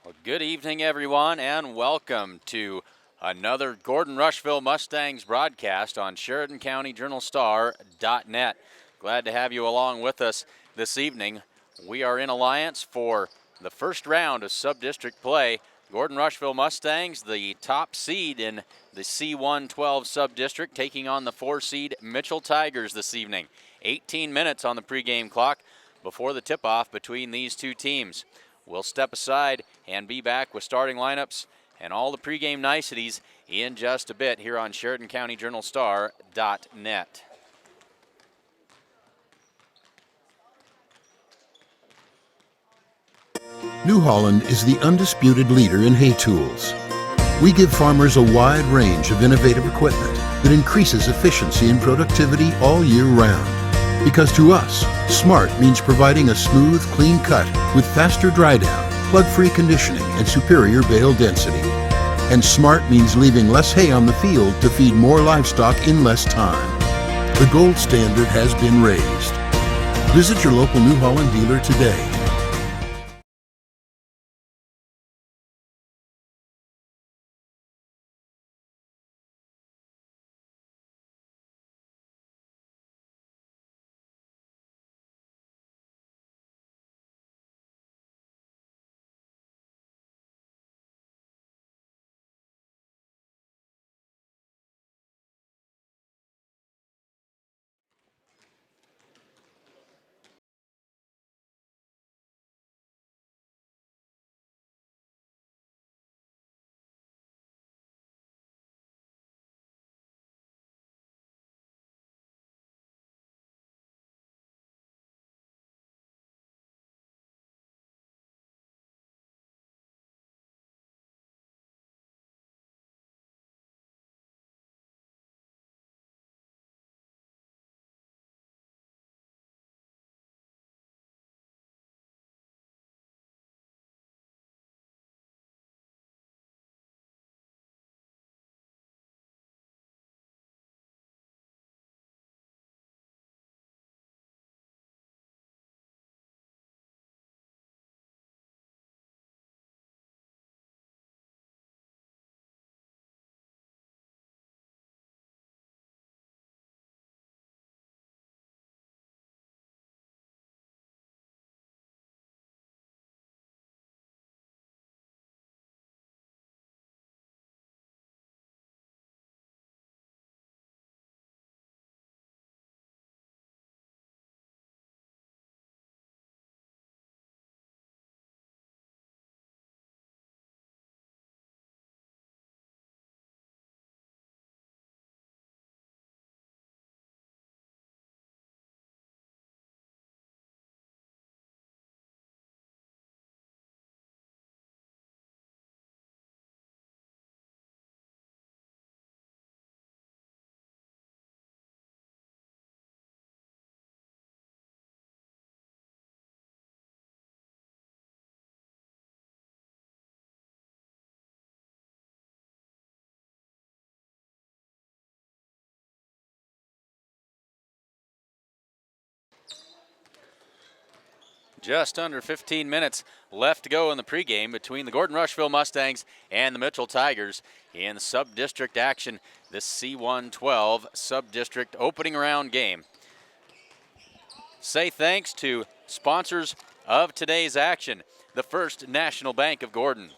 Well, good evening, everyone, and welcome to another Gordon-Rushville Mustangs broadcast on SheridanCountyJournalStar.net. Glad to have you along with us this evening. We are in alliance for the first round of sub-district play. Gordon-Rushville Mustangs, the top seed in the C112 sub-district, taking on the 4-seed Mitchell Tigers this evening. 18 minutes on the pregame clock before the tip-off between these two teams. We'll step aside and be back with starting lineups and all the pregame niceties in just a bit here on SheridanCountyJournalStar.net. New Holland is the undisputed leader in hay tools. We give farmers a wide range of innovative equipment that increases efficiency and productivity all year round. Because to us, smart means providing a smooth, clean cut with faster dry down, plug-free conditioning, and superior bale density. And smart means leaving less hay on the field to feed more livestock in less time. The gold standard has been raised. Visit your local New Holland dealer today. Just under 15 minutes left to go in the pregame between the Gordon-Rushville Mustangs and the Mitchell Tigers in sub-district action, this C112 sub-district opening round game. Say thanks to sponsors of today's action: the First National Bank of Gordon,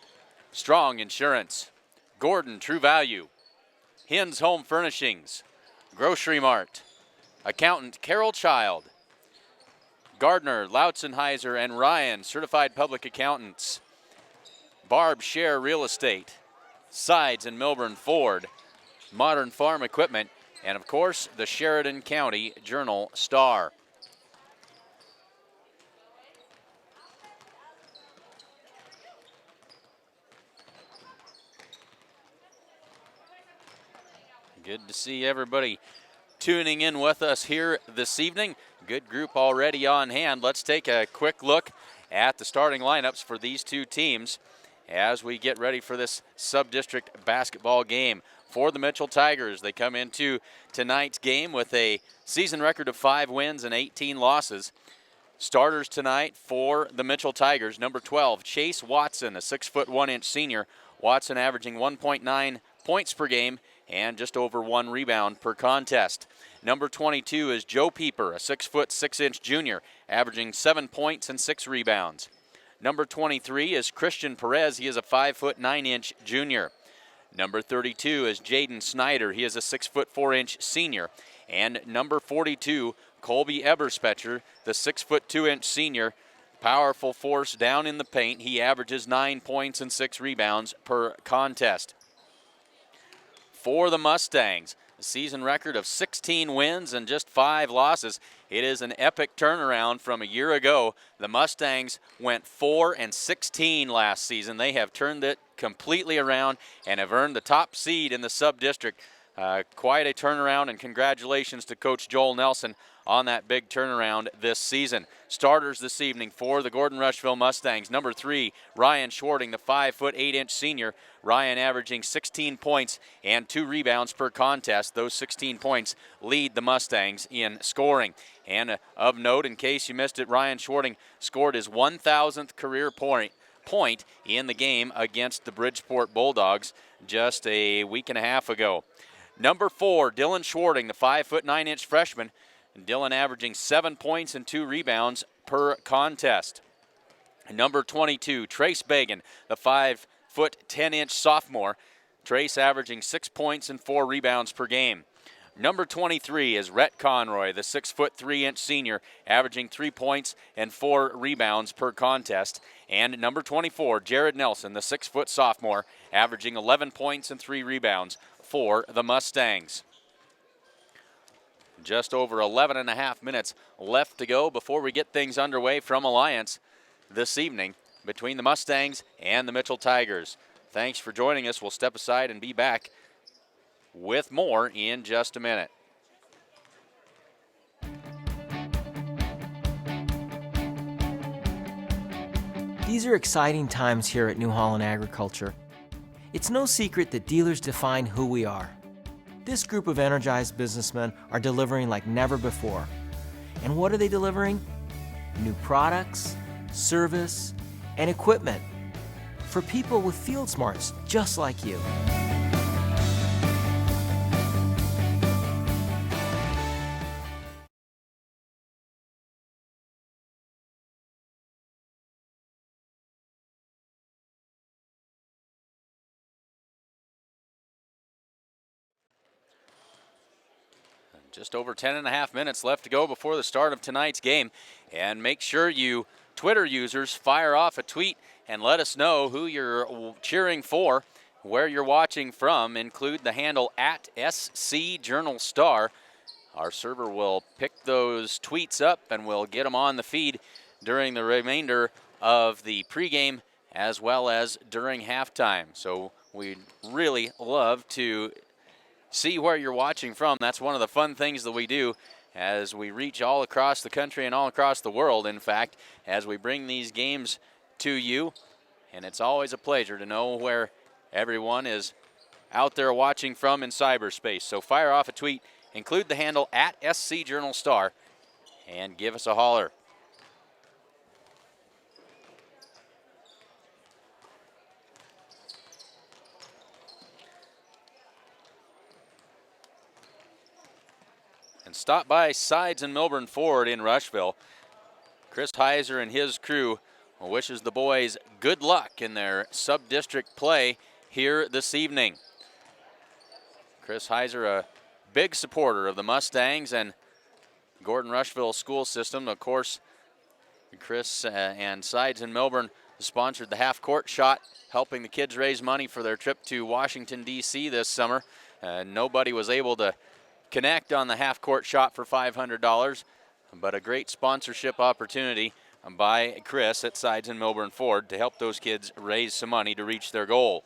Strong Insurance, Gordon True Value, Hins Home Furnishings, Grocery Mart, Accountant Carol Child, Gardner, Lautzenheiser, and Ryan, Certified Public Accountants, Barb Share Real Estate, Sides and Milburn Ford, Modern Farm Equipment, and of course, the Sheridan County Journal-Star. Good to see everybody tuning in with us here this evening. Good group already on hand. Let's take a quick look at the starting lineups for these two teams as we get ready for this sub-district basketball game. For the Mitchell Tigers, they come into tonight's game with a season record of 5 wins and 18 losses. Starters tonight for the Mitchell Tigers. Number 12, Chase Watson, a 6' 1" senior. Watson averaging 1.9 points per game and just over 1 rebound per contest. Number 22 is Joe Pieper, a 6' 6" junior, averaging 7 points and 6 rebounds. Number 23 is Christian Perez. He is a 5' 9" junior. Number 32 is Jaden Snyder. He is a 6' 4" senior. And number 42, Colby Eberspecher, the 6' 2" senior. Powerful force down in the paint. He averages 9 points and 6 rebounds per contest. For the Mustangs, a season record of 16 wins and just 5 losses. It is an epic turnaround from a year ago. The Mustangs went 4-16 last season. They have turned it completely around and have earned the top seed in the sub-district. Quite a turnaround, and congratulations to Coach Joel Nelson on that big turnaround this season. Starters this evening for the Gordon-Rushville Mustangs. Number 3, Ryan Schwarting, the 5' 8" senior. Ryan averaging 16 points and 2 rebounds per contest. Those 16 points lead the Mustangs in scoring. And of note, in case you missed it, Ryan Schwarting scored his 1,000th career point in the game against the Bridgeport Bulldogs just a week and a half ago. Number 4, Dylan Schwarting, the 5' 9" freshman. Dylan averaging 7 points and 2 rebounds per contest. Number 22, Trace Bagan, the 5' 10" sophomore. Trace averaging 6 points and 4 rebounds per game. Number 23 is Rhett Conroy, the 6' 3" senior, averaging 3 points and 4 rebounds per contest. And number 24, Jared Nelson, the 6' sophomore, averaging 11 points and 3 rebounds for the Mustangs. Just over 11 and a half minutes left to go before we get things underway from Alliance this evening between the Mustangs and the Mitchell Tigers. Thanks for joining us. We'll step aside and be back with more in just a minute. These are exciting times here at New Holland Agriculture. It's no secret that dealers define who we are. This group of energized businessmen are delivering like never before. And what are they delivering? New products, service, and equipment for people with field smarts just like you. Just over 10 and a half minutes left to go before the start of tonight's game. And make sure you Twitter users fire off a tweet and let us know who you're cheering for, where you're watching from. Include the handle @SCJournalStar. Our server will pick those tweets up and we'll get them on the feed during the remainder of the pregame as well as during halftime. So we'd really love to see where you're watching from. That's one of the fun things that we do as we reach all across the country and all across the world, in fact, as we bring these games to you. And it's always a pleasure to know where everyone is out there watching from in cyberspace. So fire off a tweet, include the handle @SCJournalStar, and give us a holler. And stop by Sides and Milburn Ford in Rushville. Chris Heiser and his crew wishes the boys good luck in their sub-district play here this evening. Chris Heiser, a big supporter of the Mustangs and Gordon-Rushville school system. Of course, Chris and Sides and Milburn sponsored the half-court shot, helping the kids raise money for their trip to Washington, D.C. this summer. Nobody was able to connect on the half-court shot for $500, but a great sponsorship opportunity by Chris at Sides and Milburn Ford to help those kids raise some money to reach their goal.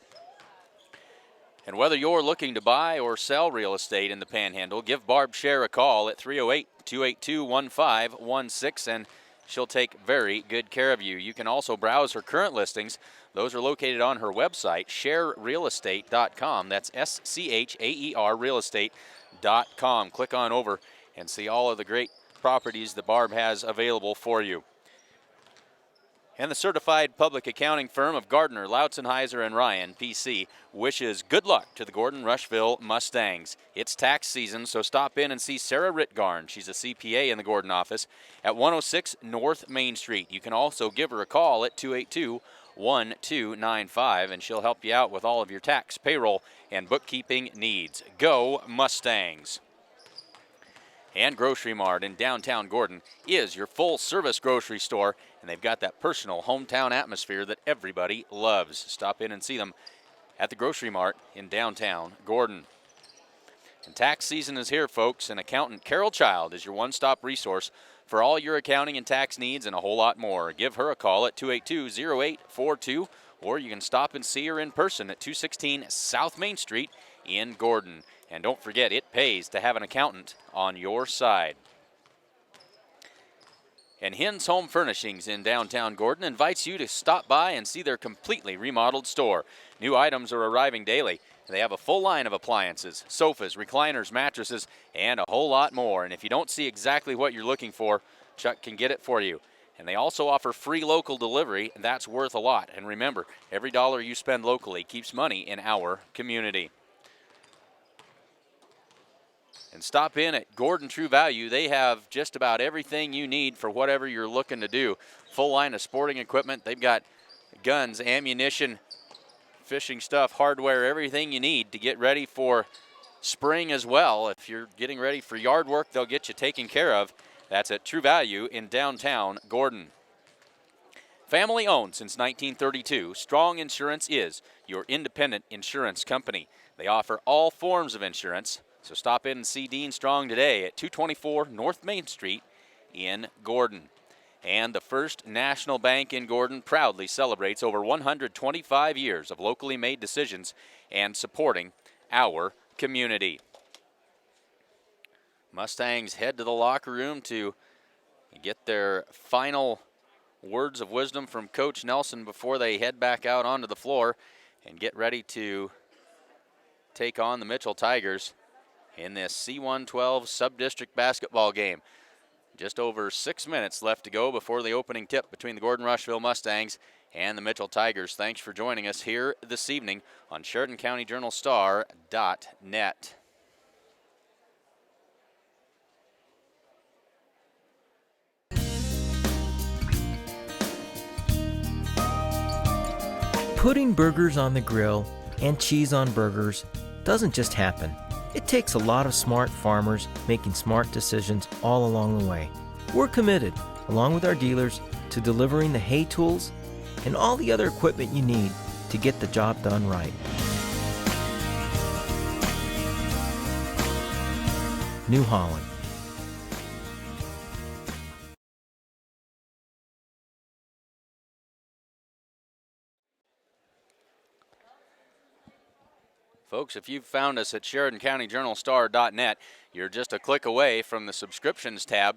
And whether you're looking to buy or sell real estate in the Panhandle, give Barb Scher a call at 308-282-1516, and she'll take very good care of you. You can also browse her current listings. Those are located on her website, scherrealestate.com. That's SCHAER realestate.com. Click on over and see all of the great properties that Barb has available for you. And the certified public accounting firm of Gardner, Lautzenheiser, and Ryan, PC, wishes good luck to the Gordon-Rushville Mustangs. It's tax season, so stop in and see Sarah Ritgarn. She's a CPA in the Gordon office at 106 North Main Street. You can also give her a call at 282-1295, and she'll help you out with all of your tax, payroll, and bookkeeping needs. Go Mustangs! And Grocery Mart in downtown Gordon is your full-service grocery store, and they've got that personal hometown atmosphere that everybody loves. Stop in and see them at the Grocery Mart in downtown Gordon. And tax season is here, folks, and accountant Carol Child is your one-stop resource for all your accounting and tax needs and a whole lot more. Give her a call at 282-0842, or you can stop and see her in person at 216 South Main Street in Gordon. And don't forget, it pays to have an accountant on your side. And Hens Home Furnishings in downtown Gordon invites you to stop by and see their completely remodeled store. New items are arriving daily. They have a full line of appliances, sofas, recliners, mattresses, and a whole lot more. And if you don't see exactly what you're looking for, Chuck can get it for you. And they also offer free local delivery, and that's worth a lot. And remember, every dollar you spend locally keeps money in our community. And stop in at Gordon True Value. They have just about everything you need for whatever you're looking to do. Full line of sporting equipment. They've got guns, ammunition, fishing stuff, hardware, everything you need to get ready for spring as well. If you're getting ready for yard work, they'll get you taken care of. That's at True Value in downtown Gordon. Family owned since 1932, Strong Insurance is your independent insurance company. They offer all forms of insurance. So stop in and see Dean Strong today at 224 North Main Street in Gordon. And the First National Bank in Gordon proudly celebrates over 125 years of locally made decisions and supporting our community. Mustangs head to the locker room to get their final words of wisdom from Coach Nelson before they head back out onto the floor and get ready to take on the Mitchell Tigers in this C112 sub-district basketball game. Just over 6 minutes left to go before the opening tip between the Gordon-Rushville Mustangs and the Mitchell Tigers. Thanks for joining us here this evening on SheridanCountyJournalStar.net. Putting burgers on the grill and cheese on burgers doesn't just happen. It takes a lot of smart farmers making smart decisions all along the way. We're committed, along with our dealers, to delivering the hay tools and all the other equipment you need to get the job done right. New Holland. Folks, if you've found us at SheridanCountyJournalStar.net, you're just a click away from the subscriptions tab.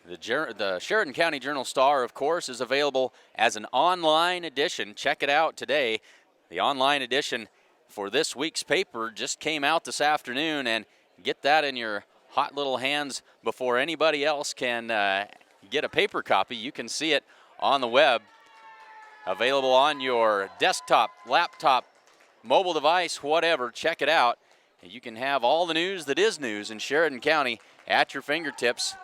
The Sheridan County Journal-Star, of course, is available as an online edition. Check it out today. The online edition for this week's paper just came out this afternoon, and get that in your hot little hands before anybody else can get a paper copy. You can see it on the web, available on your desktop, laptop, mobile device, whatever. Check it out. And you can have all the news that is news in Sheridan County at your fingertips.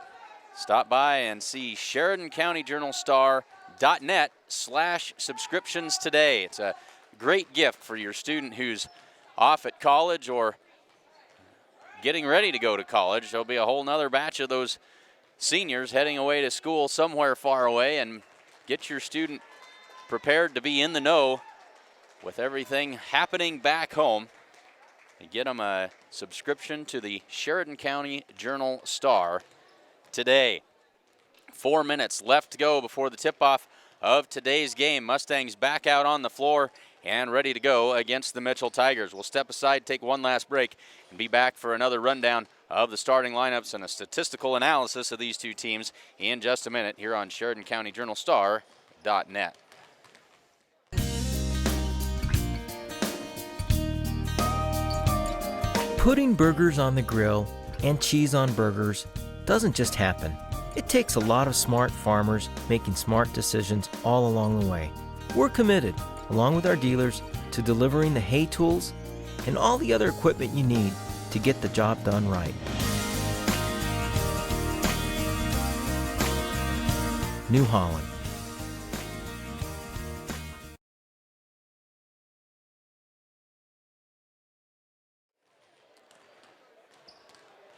Stop by and see SheridanCountyJournalStar.net/subscriptions today. It's a great gift for your student who's off at college or getting ready to go to college. There'll be a whole nother batch of those seniors heading away to school somewhere far away, and get your student prepared to be in the know with everything happening back home, and get them a subscription to the Sheridan County Journal-Star today. 4 minutes left to go before the tip-off of today's game. Mustangs back out on the floor and ready to go against the Mitchell Tigers. We'll step aside, take one last break, and be back for another rundown of the starting lineups and a statistical analysis of these two teams in just a minute here on SheridanCountyJournalStar.net. Putting burgers on the grill and cheese on burgers doesn't just happen. It takes a lot of smart farmers making smart decisions all along the way. We're committed, along with our dealers, to delivering the hay tools and all the other equipment you need to get the job done right. New Holland.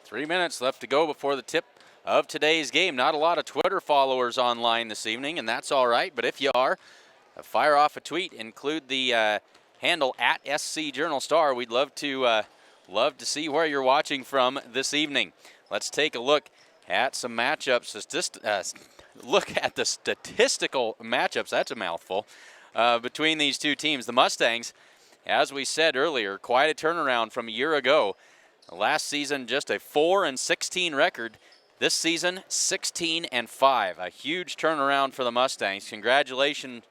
Three minutes left to go before the tip of today's game. Not a lot of Twitter followers online this evening, and that's all right. But if you are, fire off a tweet. Include the handle at SC Journal Star. We'd love to see where you're watching from this evening. Let's take a look at some matchups. Look at the statistical matchups. That's a mouthful. Between these two teams. The Mustangs, as we said earlier, quite a turnaround from a year ago. Last season, just a 4-16 record. This season, 16-5. A huge turnaround for the Mustangs. Congratulations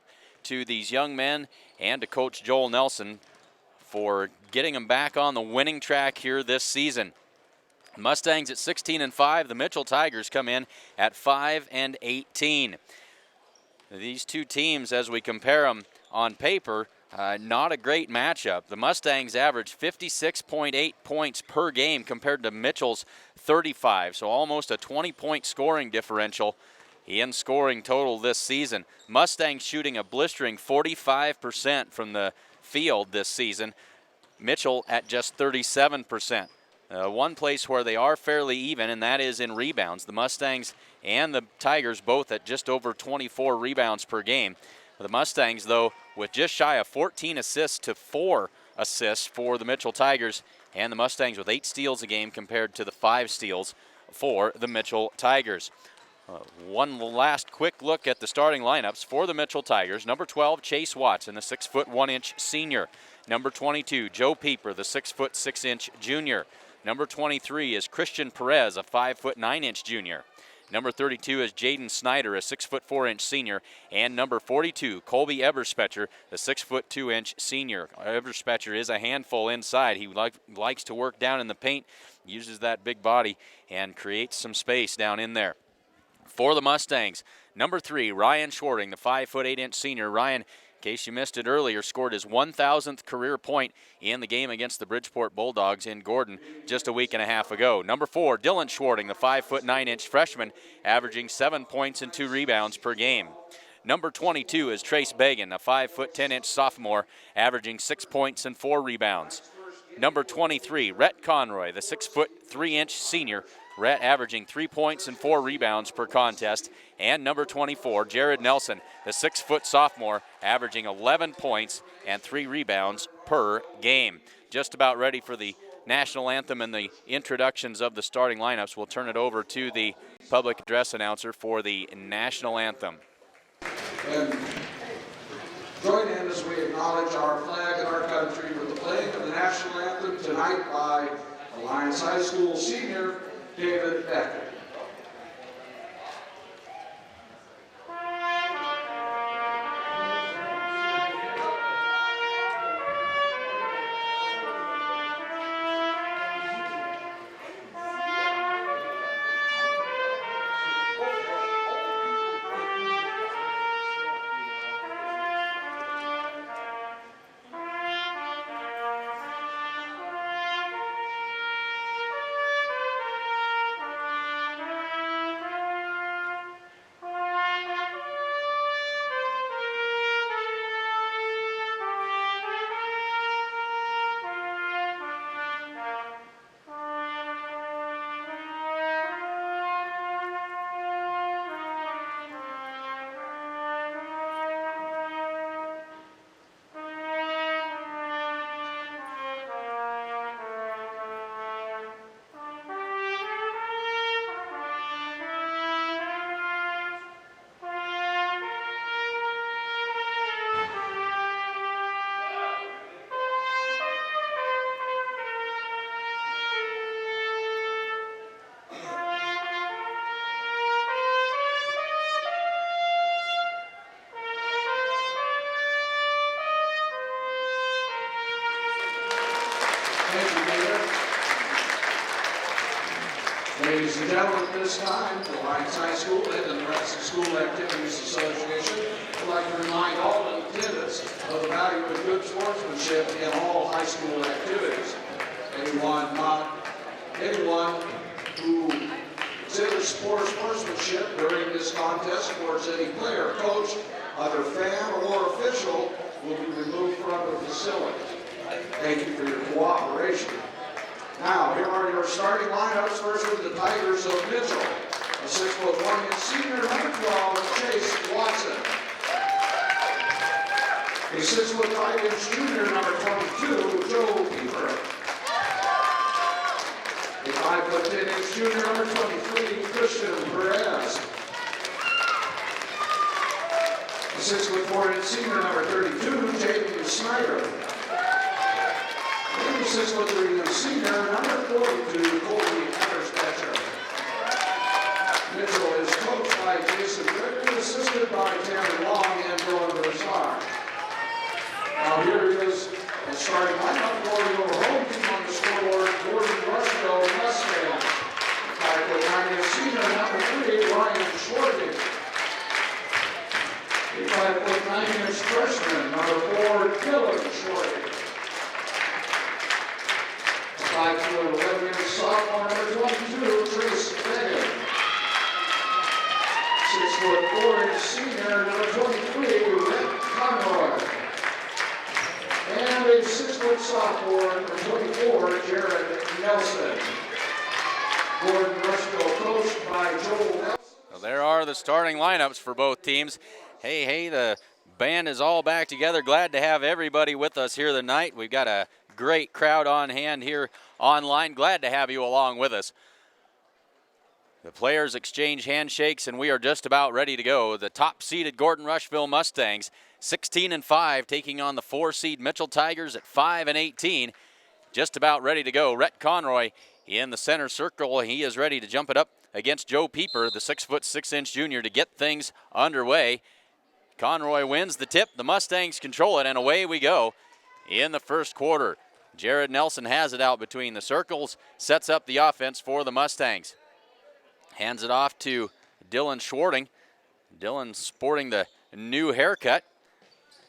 to these young men and to Coach Joel Nelson for getting them back on the winning track here this season. Mustangs at 16-5. The Mitchell Tigers come in at 5-18. These two teams, as we compare them on paper, not a great matchup. The Mustangs average 56.8 points per game compared to Mitchell's 35, so almost a 20-point scoring differential in scoring total this season. Mustangs shooting a blistering 45% from the field this season. Mitchell at just 37%. One place where they are fairly even, and that is in rebounds. The Mustangs and the Tigers both at just over 24 rebounds per game. The Mustangs, though, with just shy of 14 assists to 4 assists for the Mitchell Tigers, and the Mustangs with 8 steals a game compared to the 5 steals for the Mitchell Tigers. One last quick look at the starting lineups for the Mitchell Tigers. Number 12, Chase Watson, the 6'1" senior. Number 22, Joe Pieper, the 6'6" junior. Number 23 is Christian Perez, a 5'9" junior. Number 32 is Jaden Snyder, a 6'4" senior. And number 42, Colby Eberspecher, the 6'2" senior. Eberspecher is a handful inside. He likes to work down in the paint, uses that big body, and creates some space down in there. For the Mustangs, number 3, Ryan Schwarting, the 5'8" senior. Ryan, in case you missed it earlier, scored his 1,000th career point in the game against the Bridgeport Bulldogs in Gordon just a week and a half ago. Number 4, Dylan Schwarting, the 5'9" freshman, averaging 7 points and 2 rebounds per game. Number 22 is Trace Bagan, a 5'10" sophomore, averaging 6 points and 4 rebounds. Number 23, Rhett Conroy, the 6'3" senior, Rhett averaging 3 points and 4 rebounds per contest. And number 24, Jared Nelson, the 6' sophomore, averaging 11 points and 3 rebounds per game. Just about ready for the national anthem and the introductions of the starting lineups. We'll turn it over to the public address announcer for the national anthem. And join in as we acknowledge our flag and our country with the playing of the national anthem tonight by Alliance High School senior David Becker. Ladies and gentlemen, at this time, the Lions High School and the Nebraska School Activities Association would like to remind all attendants of the value of good sportsmanship in all high school activities. Anyone who exhibits poor sportsmanship during this contest towards any player, coach, other fan, or official will be removed from the facility. Thank you for your cooperation. Now, here are your starting lineups. First with the Tigers of Mitchell. A 6'1" senior, number 12, Chase Watson. A 6'5" junior, number 22, Joe Pieper. A 5'10" junior, number 23, Christian Perez. A 6'4" senior, number 32, Jaden Snyder. And a 6'3" senior, number 42, Colby Atterspecher. Mitchell is coached by Jason Gregory, assisted by Tammy Long and Dylan Broussard. Now here is the starting lineup for your home team on the scoreboard, Gordon-Rushville Mustangs. 5'9" senior, number 3, Ryan Schwarting. A 5'9" freshman, number 4, Dylan Schwarting. A 5'11" sophomore, number 22, Trace Bennett. 6'4" senior, number 23, Rhett Conroy. And a 6' sophomore, number 24, Jared Nelson. Gordon-Rushville coached by Joel Nelson. Well, there are the starting lineups for both teams. Hey, the band is all back together. Glad to have everybody with us here tonight. We've got a great crowd on hand here online. Glad to have you along with us. The players exchange handshakes, and we are just about ready to go. The top-seeded Gordon-Rushville Mustangs, 16-5, taking on the 4-seed Mitchell Tigers at 5-18. Just about ready to go. Rhett Conroy in the center circle. He is ready to jump it up against Joe Pieper, the 6'6" junior, to get things underway. Conroy wins the tip. The Mustangs control it, and away we go in the first quarter. Jared Nelson has it out between the circles, sets up the offense for the Mustangs. Hands it off to Dylan Schwarting. Dylan sporting the new haircut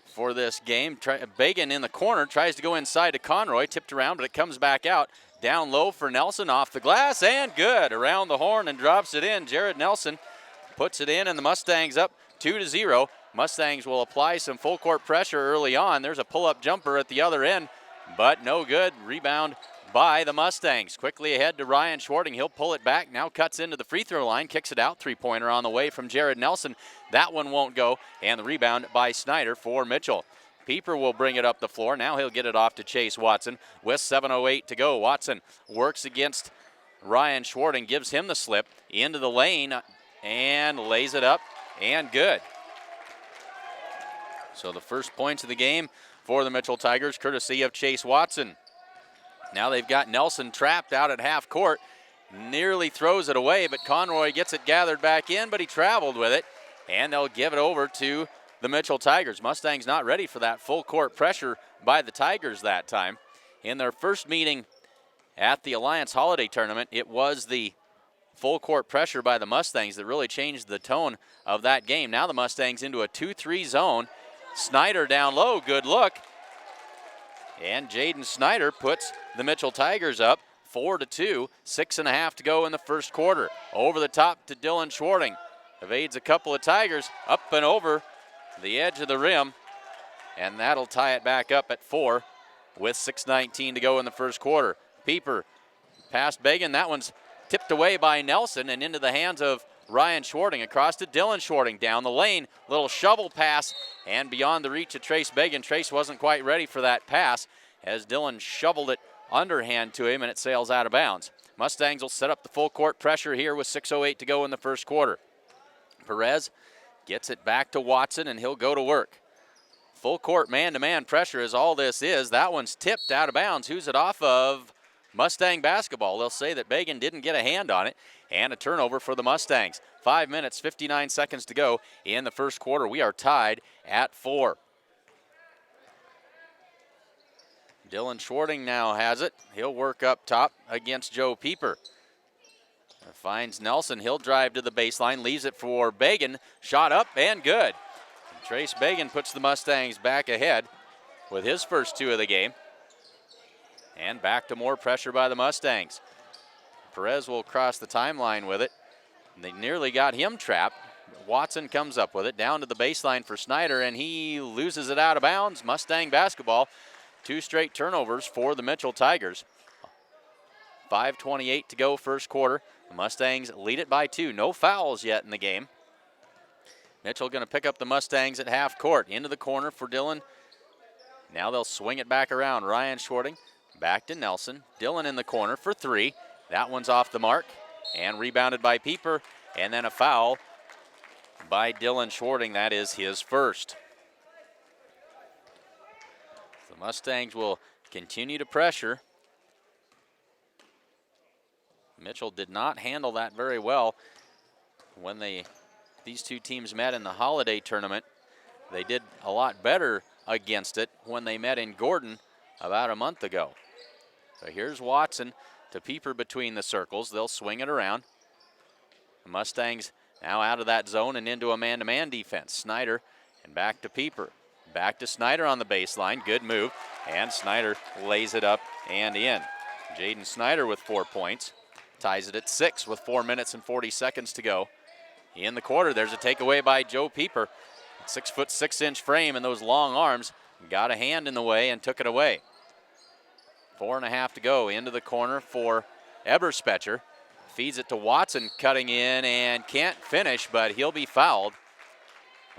for this game. Bagan in the corner, tries to go inside to Conroy, tipped around, but it comes back out. Down low for Nelson, off the glass, and good. Around the horn and drops it in. Jared Nelson puts it in, and the Mustangs up 2-0. Mustangs will apply some full court pressure early on. There's a pull-up jumper at the other end, but no good. Rebound by the Mustangs. Quickly ahead to Ryan Schwarting. He'll pull it back. Now cuts into the free throw line. Kicks it out. Three-pointer on the way from Jared Nelson. That one won't go. And the rebound by Snyder for Mitchell. Pieper will bring it up the floor. Now he'll get it off to Chase Watson with 7:08 to go. Watson works against Ryan Schwarting. Gives him the slip into the lane and lays it up and good. So the first points of the game for the Mitchell Tigers, courtesy of Chase Watson. Now they've got Nelson trapped out at half court. Nearly throws it away, but Conroy gets it gathered back in, but he traveled with it. And they'll give it over to the Mitchell Tigers. Mustangs not ready for that full court pressure by the Tigers that time. In their first meeting at the Alliance Holiday Tournament, it was the full court pressure by the Mustangs that really changed the tone of that game. Now the Mustangs into a 2-3 zone. Snyder down low, good look. And Jaden Snyder puts the Mitchell Tigers up 4-2, 6.5 to go in the first quarter. Over the top to Dylan Schwarting. Evades a couple of Tigers, up and over the edge of the rim. And that'll tie it back up at 4 with 6:19 to go in the first quarter. Pieper past Bagan. That one's tipped away by Nelson and into the hands of Ryan Schwarting. Across to Dylan Schwarting. Down the lane, little shovel pass and beyond the reach of Trace Bagan. Trace wasn't quite ready for that pass as Dylan shoveled it underhand to him and it sails out of bounds. Mustangs will set up the full court pressure here with 6:08 to go in the first quarter. Perez gets it back to Watson and he'll go to work. Full court man-to-man pressure is all this is. That one's tipped out of bounds. Who's it off of? Mustang basketball. They'll say that Bagan didn't get a hand on it, and a turnover for the Mustangs. 5 minutes, 59 seconds to go in the first quarter. We are tied at 4. Dylan Schwarting now has it. He'll work up top against Joe Pieper. Finds Nelson. He'll drive to the baseline, leaves it for Bagan. Shot up and good. Trace Bagan puts the Mustangs back ahead with his first 2 of the game. And back to more pressure by the Mustangs. Perez will cross the timeline with it. They nearly got him trapped. Watson comes up with it down to the baseline for Snyder, and he loses it out of bounds. Mustang basketball. 2 straight turnovers for the Mitchell Tigers. 5:28 to go first quarter. The Mustangs lead it by 2. No fouls yet in the game. Mitchell going to pick up the Mustangs at half court. Into the corner for Dillon. Now they'll swing it back around. Ryan Schwarting back to Nelson. Dillon in the corner for 3. That one's off the mark and rebounded by Pieper. And then a foul by Dillon Schwarting. That is his first. The Mustangs will continue to pressure. Mitchell did not handle that very well when these 2 teams met in the holiday tournament. They did a lot better against it when they met in Gordon about a month ago. So here's Watson to Pieper between the circles. They'll swing it around. The Mustangs now out of that zone and into a man-to-man defense. Snyder and back to Pieper. Back to Snyder on the baseline. Good move. And Snyder lays it up and in. Jaden Snyder with 4 points. Ties it at 6 with 4 minutes and 40 seconds to go. In the quarter, there's a takeaway by Joe Pieper. 6'6" frame and those long arms got a hand in the way and took it away. 4.5 to go. Into the corner for Eberspecher. Feeds it to Watson, cutting in and can't finish, but he'll be fouled.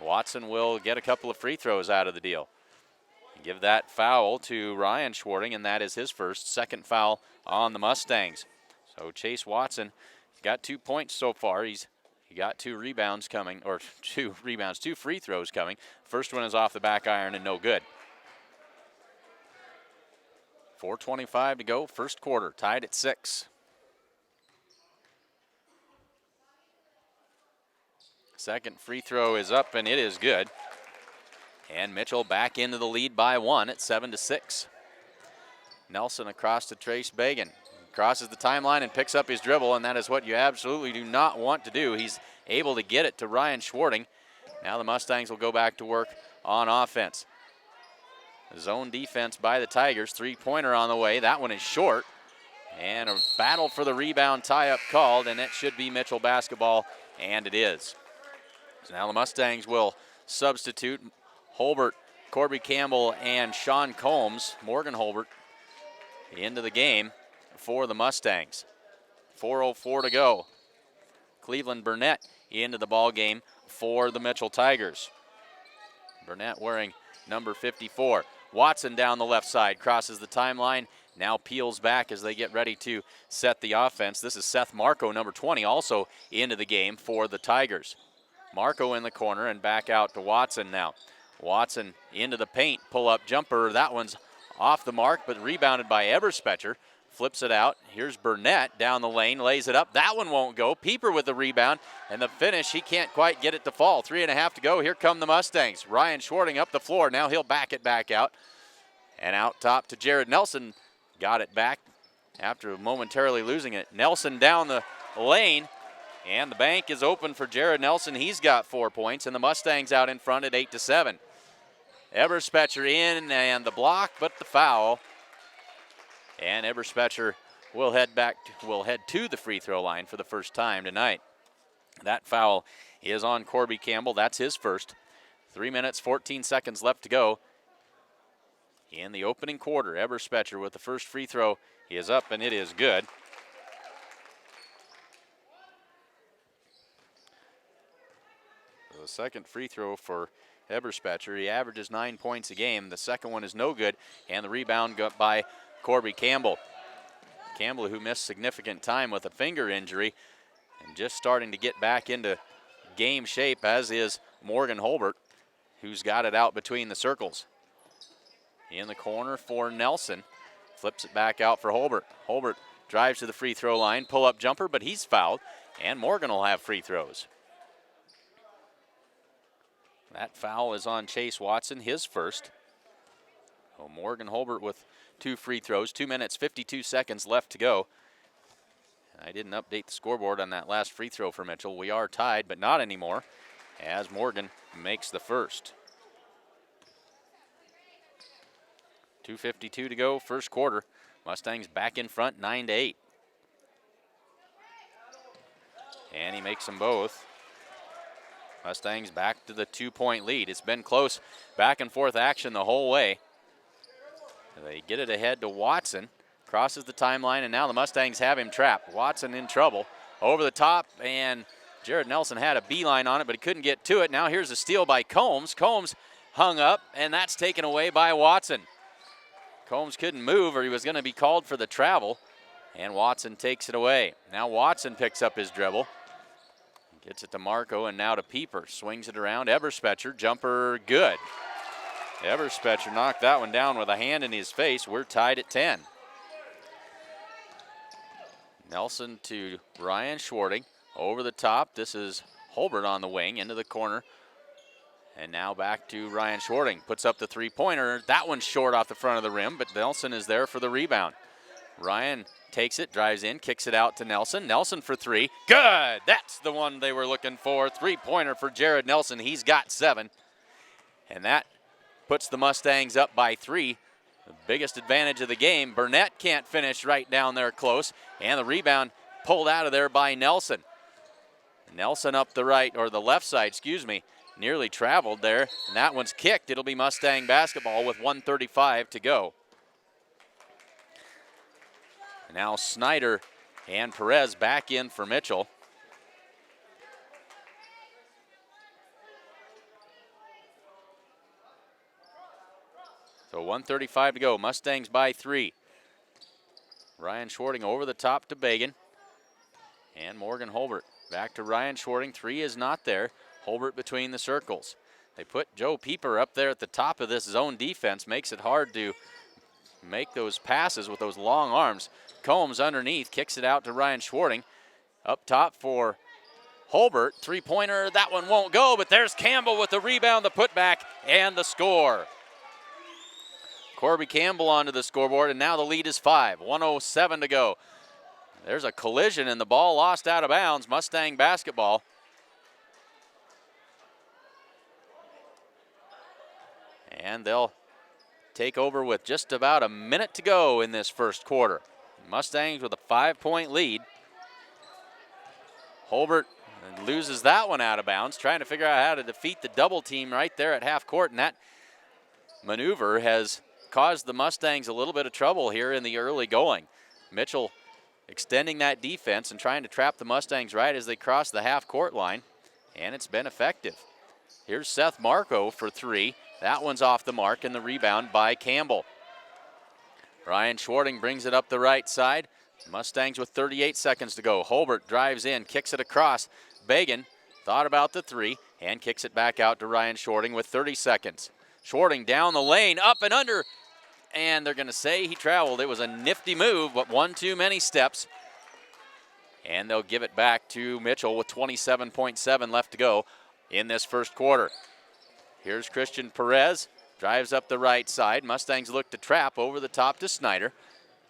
Watson will get a couple of free throws out of the deal. Give that foul to Ryan Schwarting, and that is his first. Second foul on the Mustangs. So Chase Watson got 2 points so far. He got 2 rebounds coming, or 2 rebounds, 2 free throws coming. First one is off the back iron and no good. 4:25 to go, first quarter, tied at 6. Second free throw is up and it is good. And Mitchell back into the lead by 1 at 7-6. Nelson across to Trace Bagan. Crosses the timeline and picks up his dribble, and that is what you absolutely do not want to do. He's able to get it to Ryan Schwarting. Now the Mustangs will go back to work on offense. Zone defense by the Tigers. 3-pointer on the way. That one is short. And a battle for the rebound tie-up called, and it should be Mitchell basketball, and it is. So now the Mustangs will substitute Holbert, Corby Campbell, and Sean Combs, Morgan Holbert, into the game for the Mustangs. 4:04 to go. Cleveland Burnett into the ball game for the Mitchell Tigers. Burnett wearing number 54. Watson down the left side, crosses the timeline, now peels back as they get ready to set the offense. This is Seth Marco, number 20, also into the game for the Tigers. Marco in the corner and back out to Watson now. Watson into the paint, pull-up jumper. That one's off the mark, but rebounded by Eberspecher. Flips it out. Here's Burnett down the lane, lays it up. That one won't go. Pieper with the rebound, and the finish, he can't quite get it to fall. 3.5 to go. Here come the Mustangs. Ryan Schwarting up the floor. Now he'll back it back out. And out top to Jared Nelson. Got it back after momentarily losing it. Nelson down the lane, and the bank is open for Jared Nelson. He's got 4 points, and the Mustangs out in front at 8-7. Eberspecher in, and the block, but the foul. And Eberspecher will head to the free throw line for the first time tonight. That foul is on Corby Campbell. That's his first. 3 minutes, 14 seconds left to go in the opening quarter. Eberspecher with the first free throw. He is up, and it is good. The second free throw for Eberspecher. He averages 9 points a game. The second one is no good, and the rebound got by Corby Campbell. Campbell, who missed significant time with a finger injury and just starting to get back into game shape, as is Morgan Holbert, who's got it out between the circles. In the corner for Nelson. Flips it back out for Holbert. Holbert drives to the free throw line, pull-up jumper, but he's fouled, and Morgan will have free throws. That foul is on Chase Watson, his first. So Morgan Holbert with 2 free throws. 2 minutes, 52 seconds left to go. I didn't update the scoreboard on that last free throw for Mitchell. We are tied, but not anymore, as Morgan makes the first. 2:52 to go, first quarter. Mustangs back in front, 9-8. And he makes them both. Mustangs back to the 2-point lead. It's been close back and forth action the whole way. They get it ahead to Watson. Crosses the timeline, and now the Mustangs have him trapped. Watson in trouble. Over the top, and Jared Nelson had a beeline on it, but he couldn't get to it. Now here's a steal by Combs. Combs hung up, and that's taken away by Watson. Combs couldn't move, or he was going to be called for the travel, and Watson takes it away. Now Watson picks up his dribble. Gets it to Marco, and now to Pieper. Swings it around. Eberspetcher, jumper, good. Eberspetcher knocked that one down with a hand in his face. We're tied at 10. Nelson to Ryan Schwarting. Over the top. This is Holbert on the wing into the corner. And now back to Ryan Schwarting. Puts up the three-pointer. That one's short off the front of the rim, but Nelson is there for the rebound. Ryan takes it, drives in, kicks it out to Nelson. Nelson for three. Good! That's the one they were looking for. Three-pointer for Jared Nelson. He's got 7. And that puts the Mustangs up by 3. The biggest advantage of the game. Burnett can't finish right down there close. And the rebound pulled out of there by Nelson. Nelson up the right, or the left side, excuse me, nearly traveled there. And that one's kicked. It'll be Mustang basketball with 1:35 to go. Now Snyder and Perez back in for Mitchell. So 1:35 to go. Mustangs by 3. Ryan Schwarting over the top to Bagan. And Morgan Holbert. Back to Ryan Schwarting. 3 is not there. Holbert between the circles. They put Joe Pieper up there at the top of this zone defense. Makes it hard to make those passes with those long arms. Combs underneath. Kicks it out to Ryan Schwarting. Up top for Holbert. Three-pointer. That one won't go, but there's Campbell with the rebound, the putback, and the score. Corby Campbell onto the scoreboard, and now the lead is 5. 1:07 to go. There's a collision, and the ball lost out of bounds. Mustang basketball. And they'll take over with just about a minute to go in this first quarter. Mustangs with a 5-point lead. Holbert loses that one out of bounds, trying to figure out how to defeat the double team right there at half court, and that maneuver has caused the Mustangs a little bit of trouble here in the early going. Mitchell extending that defense and trying to trap the Mustangs right as they cross the half-court line, and it's been effective. Here's Seth Marco for 3. That one's off the mark, and the rebound by Campbell. Ryan Schwarting brings it up the right side. Mustangs with 38 seconds to go. Holbert drives in, kicks it across. Bagan thought about the 3 and kicks it back out to Ryan Schwarting with 30 seconds. Schwarting down the lane, up and under, and they're going to say he traveled. It was a nifty move, but one too many steps. And they'll give it back to Mitchell with 27.7 left to go in this first quarter. Here's Christian Perez, drives up the right side. Mustangs look to trap over the top to Snyder.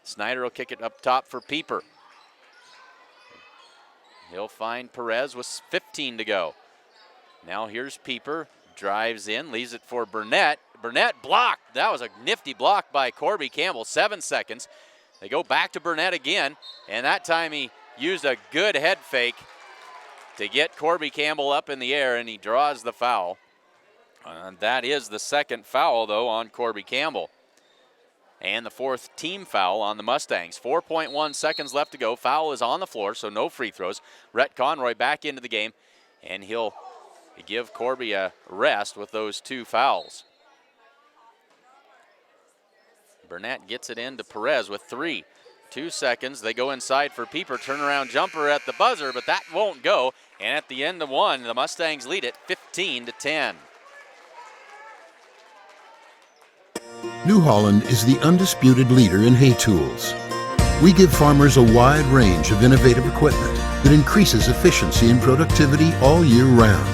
Snyder will kick it up top for Pieper. He'll find Perez with 15 to go. Now here's Pieper, drives in, leaves it for Burnett. Burnett blocked. That was a nifty block by Corby Campbell, 7 seconds. They go back to Burnett again, and that time he used a good head fake to get Corby Campbell up in the air, and he draws the foul. And that is the second foul, though, on Corby Campbell. And the 4th team foul on the Mustangs. 4.1 seconds left to go. Foul is on the floor, so no free throws. Rhett Conroy back into the game, and he'll give Corby a rest with those 2 fouls. Burnett gets it into Perez with 3. 2 seconds. They go inside for Pieper. Turnaround jumper at the buzzer, but that won't go. And at the end of 1, the Mustangs lead it 15-10. New Holland is the undisputed leader in hay tools. We give farmers a wide range of innovative equipment that increases efficiency and productivity all year round.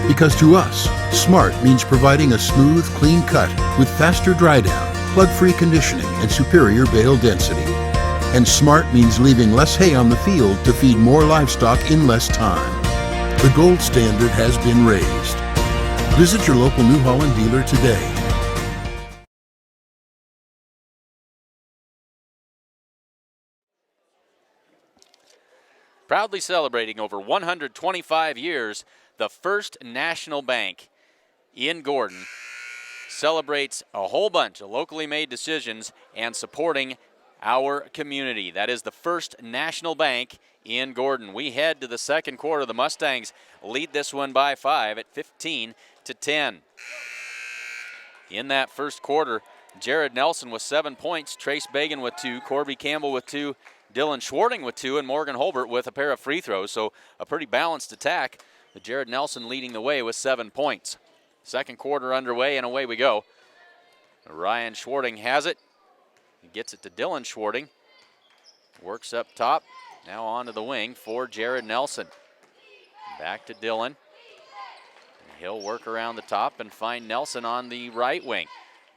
Because to us, smart means providing a smooth, clean cut with faster dry down, plug-free conditioning, and superior bale density. And smart means leaving less hay on the field to feed more livestock in less time. The gold standard has been raised. Visit your local New Holland dealer today. Proudly celebrating over 125 years, the First National Bank in Gordon celebrates a whole bunch of locally made decisions and supporting our community. That is the First National Bank in Gordon. We head to the second quarter. The Mustangs lead this one by 5 at 15-10. In that first quarter, Jared Nelson with 7 points, Trace Bagan with 2, Corby Campbell with 2, Dylan Schwarting with 2, and Morgan Holbert with a pair of free throws. So a pretty balanced attack. Jared Nelson leading the way with 7 points. Second quarter underway, and away we go. Ryan Schwarting has it. He gets it to Dylan Schwarting. Works up top. Now onto the wing for Jared Nelson. Back to Dylan. He'll work around the top and find Nelson on the right wing.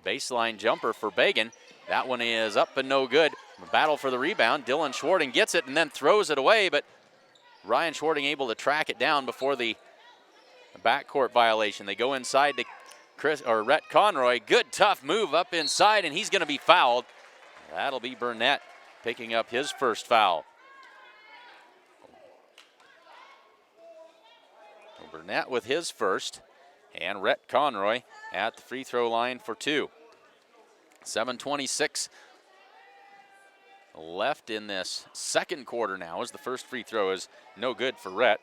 Baseline jumper for Bagan. That one is up and no good. Battle for the rebound. Dylan Schwarting gets it and then throws it away, but Ryan Schwarting able to track it down before the backcourt violation. They go inside to Rhett Conroy. Good tough move up inside, and he's going to be fouled. That'll be Burnett picking up his first foul. Burnett with his first, and Rhett Conroy at the free throw line for 2. 7:26 left in this second quarter now, as the first free throw is no good for Rhett.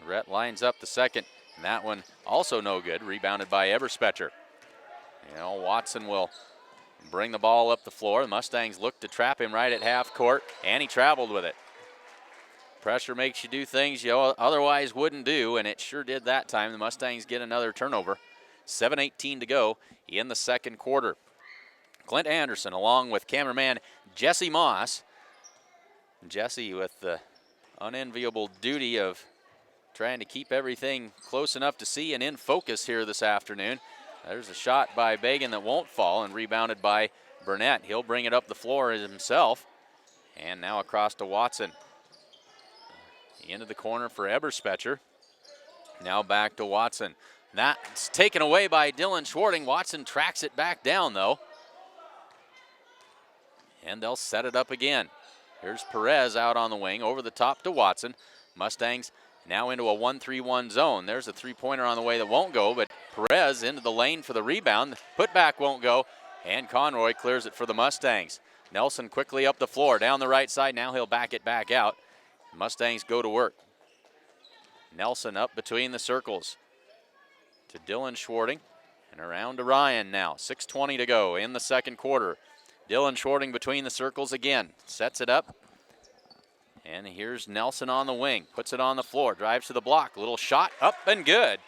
Rhett lines up the second, and that one also no good, rebounded by Eberspecher. Watson will bring the ball up the floor. The Mustangs look to trap him right at half court, and he traveled with it. Pressure makes you do things you otherwise wouldn't do, and it sure did that time. The Mustangs get another turnover. 7:18 to go in the second quarter. Clint Anderson along with cameraman Jesse Moss. Jesse with the unenviable duty of trying to keep everything close enough to see and in focus here this afternoon. There's a shot by Bagan that won't fall, and rebounded by Burnett. He'll bring it up the floor himself. And now across to Watson. Into the corner for Eberspecher. Now back to Watson. That's taken away by Dylan Schwarting. Watson tracks it back down, though. And they'll set it up again. Here's Perez out on the wing, over the top to Watson. Mustangs now into a 1-3-1 zone. There's a three-pointer on the way that won't go, but Perez into the lane for the rebound. Putback won't go, and Conroy clears it for the Mustangs. Nelson quickly up the floor, down the right side. Now he'll back it back out. Mustangs go to work. Nelson up between the circles to Dylan Schwarting, and around to Ryan now. 6:20 to go in the second quarter. Dylan Schwarting between the circles again. Sets it up. And here's Nelson on the wing. Puts it on the floor. Drives to the block. Little shot up and good.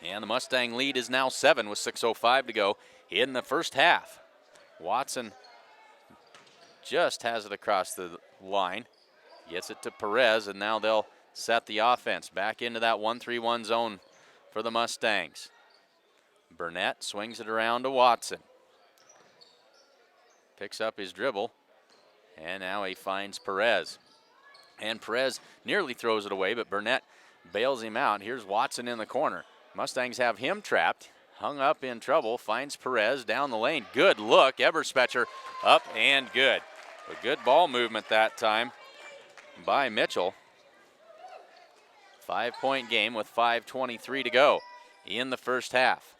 And the Mustang lead is now 7 with 6:05 to go in the first half. Watson just has it across the line. Gets it to Perez, and now they'll set the offense back into that 1-3-1 zone for the Mustangs. Burnett swings it around to Watson. Picks up his dribble, and now he finds Perez. And Perez nearly throws it away, but Burnett bails him out. Here's Watson in the corner. Mustangs have him trapped, hung up in trouble, finds Perez down the lane. Good look, Eberspecher up and good. A good ball movement that time by Mitchell. 5-point game with 5:23 to go in the first half.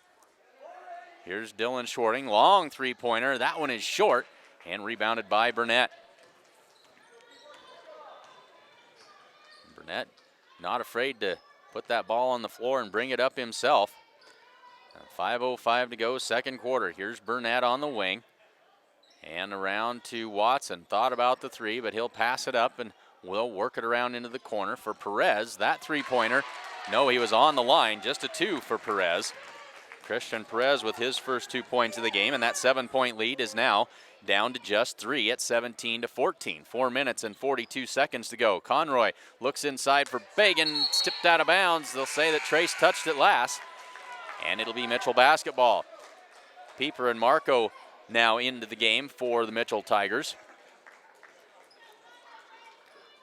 Here's Dylan Schwarting, long three-pointer. That one is short and rebounded by Burnett. Burnett not afraid to put that ball on the floor and bring it up himself. 5:05 to go, second quarter. Here's Burnett on the wing. And around to Watson. Thought about the three, but he'll pass it up and will work it around into the corner for Perez. That three-pointer, no, he was on the line. Just a 2 for Perez. Christian Perez with his first 2 points of the game, and that 7-point lead is now down to just 3 at 17-14. 4 minutes and 42 seconds to go. Conroy looks inside for Bagan, tipped out of bounds. They'll say that Trace touched it last, and it'll be Mitchell basketball. Pieper and Marco now into the game for the Mitchell Tigers.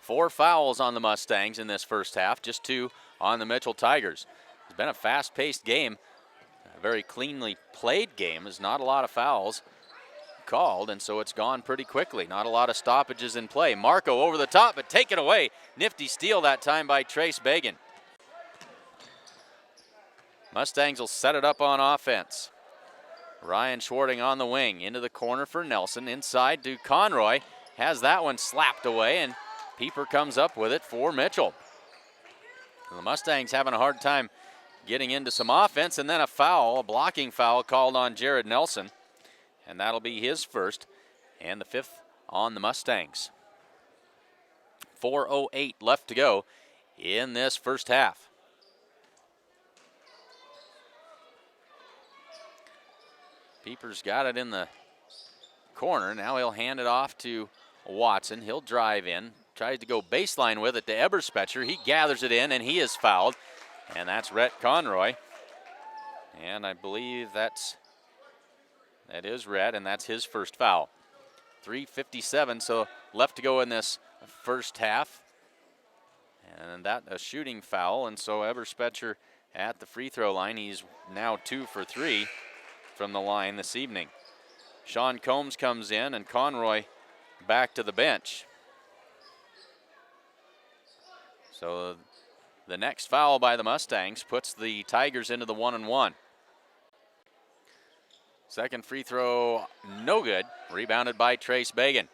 4 fouls on the Mustangs in this first half, just 2 on the Mitchell Tigers. It's been a fast-paced game, a very cleanly played game. There's not a lot of fouls called, and so it's gone pretty quickly. Not a lot of stoppages in play. Marco over the top, but taken away. Nifty steal that time by Trace Bagan. Mustangs will set it up on offense. Ryan Schwarting on the wing, into the corner for Nelson. Inside to Conroy, has that one slapped away, and Pieper comes up with it for Mitchell. The Mustangs having a hard time getting into some offense, and then a foul, a blocking foul called on Jared Nelson. And that'll be his first, and the 5th on the Mustangs. 4:08 left to go in this first half. Pieper's got it in the corner. Now he'll hand it off to Watson. He'll drive in, tries to go baseline with it to Eberspecher. He gathers it in, and he is fouled. And that's Rhett Conroy. And I believe that is Rhett, and that's his first foul. 3:57, so left to go in this first half. And that a shooting foul, and so Eberspecher at the free throw line. He's now 2 for 3 from the line this evening. Sean Combs comes in, and Conroy back to the bench. So the next foul by the Mustangs puts the Tigers into the 1-and-1. Second free throw, no good. Rebounded by Trace Bagan.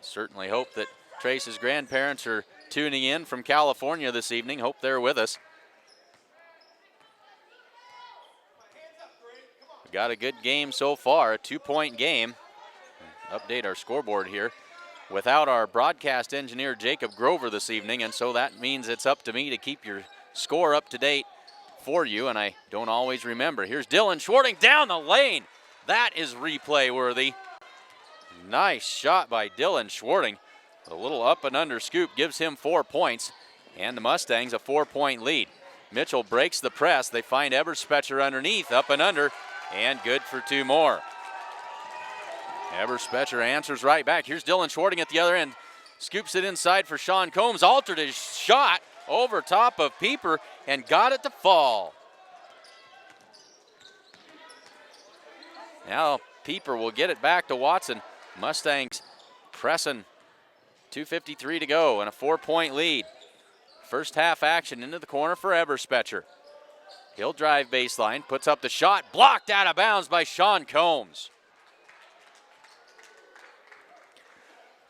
Certainly hope that Trace's grandparents are tuning in from California this evening. Hope they're with us. We've got a good game so far, a 2-point game. Update our scoreboard here. Without our broadcast engineer, Jacob Grover, this evening, and so that means it's up to me to keep your score up to date for you, and I don't always remember. Here's Dylan Schwarting down the lane. That is replay worthy. Nice shot by Dylan Schwarting. A little up and under scoop gives him 4 points, and the Mustangs a 4-point lead. Mitchell breaks the press. They find Eberspecher underneath, up and under, and good for 2 more. Eberspecher answers right back. Here's Dylan Schwarting at the other end. Scoops it inside for Sean Combs. Altered his shot over top of Pieper and got it to fall. Now Pieper will get it back to Watson. Mustangs pressing. 2:53 to go and a 4-point lead. First half action into the corner for Eberspecher. He'll drive baseline, puts up the shot, blocked out of bounds by Sean Combs.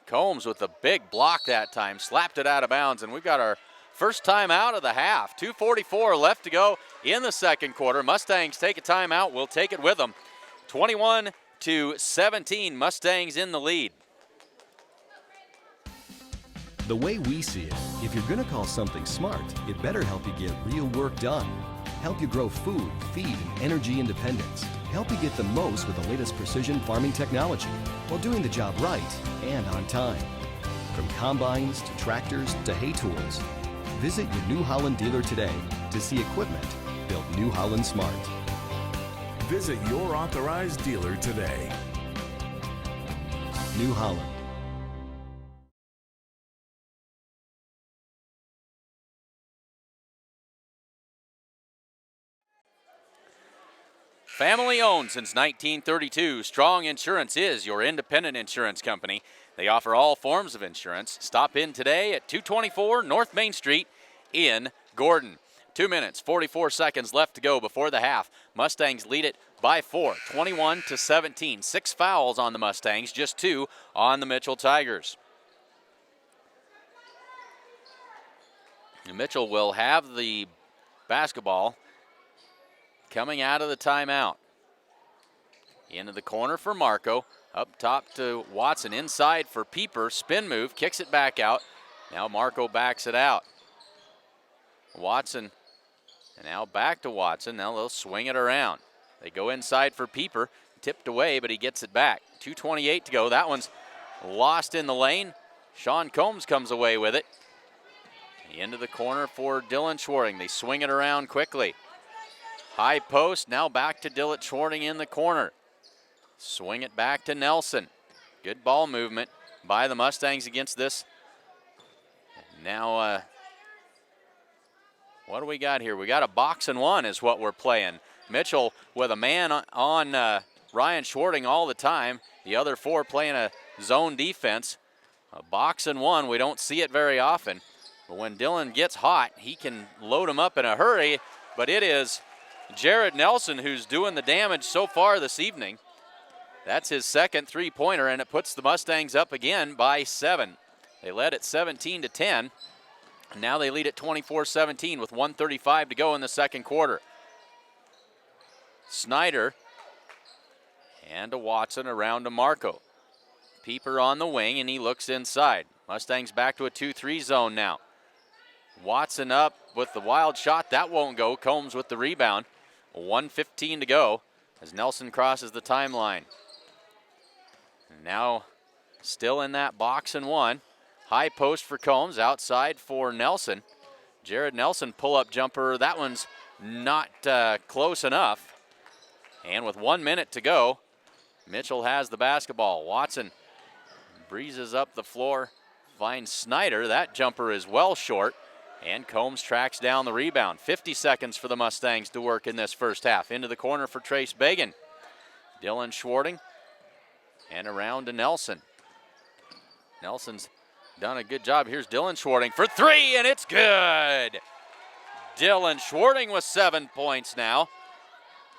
Combs with the big block that time, slapped it out of bounds, and we've got our first time out of the half. 2:44 left to go in the second quarter. Mustangs take a timeout. We'll take it with them. 21-17, Mustangs in the lead. The way we see it, if you're going to call something smart, it better help you get real work done. Help you grow food, feed, and energy independence. Help you get the most with the latest precision farming technology while doing the job right and on time. From combines to tractors to hay tools, visit your New Holland dealer today to see equipment built New Holland smart. Visit your authorized dealer today. New Holland. Family owned since 1932, Strong Insurance is your independent insurance company. They offer all forms of insurance. Stop in today at 224 North Main Street in Gordon. 2 minutes, 44 seconds left to go before the half. Mustangs lead it by 4, 21-17. 6 fouls on the Mustangs, just 2 on the Mitchell Tigers. Mitchell will have the basketball coming out of the timeout. Into the corner for Marco. Up top to Watson. Inside for Pieper. Spin move. Kicks it back out. Now Marco backs it out. Watson And now back to Watson. Now they'll swing it around. They go inside for Pieper. Tipped away, but he gets it back. 2:28 to go. That one's lost in the lane. Sean Combs comes away with it. Into the corner for Dylan Schwarting. They swing it around quickly. High post, now back to Dylan Schwarting in the corner. Swing it back to Nelson. Good ball movement by the Mustangs against this. Now, what do we got here? We got a box and one is what we're playing. Mitchell with a man on Ryan Schwarting all the time. The other four playing a zone defense. A box and one, we don't see it very often. But when Dylan gets hot, he can load him up in a hurry. But it is Jared Nelson who's doing the damage so far this evening. That's his second three-pointer, and it puts the Mustangs up again by 7. They led at 17-10. Now they lead at 24-17 with 1:35 to go in the second quarter. Snyder and to Watson, around to Marco. Pieper on the wing, and he looks inside. Mustangs back to a 2-3 zone now. Watson up with the wild shot. That won't go. Combs with the rebound. 1:15 to go as Nelson crosses the timeline. Now still in that box and one. High post for Combs, outside for Nelson. Jared Nelson pull-up jumper. That one's not close enough. And with 1 minute to go, Mitchell has the basketball. Watson breezes up the floor, finds Snyder. That jumper is well short, and Combs tracks down the rebound. 50 seconds for the Mustangs to work in this first half. Into the corner for Trace Bagan. Dylan Schwarting, and around to Nelson. Nelson's done a good job. Here's Dylan Schwarting for three, and it's good. Dylan Schwarting with 7 points now.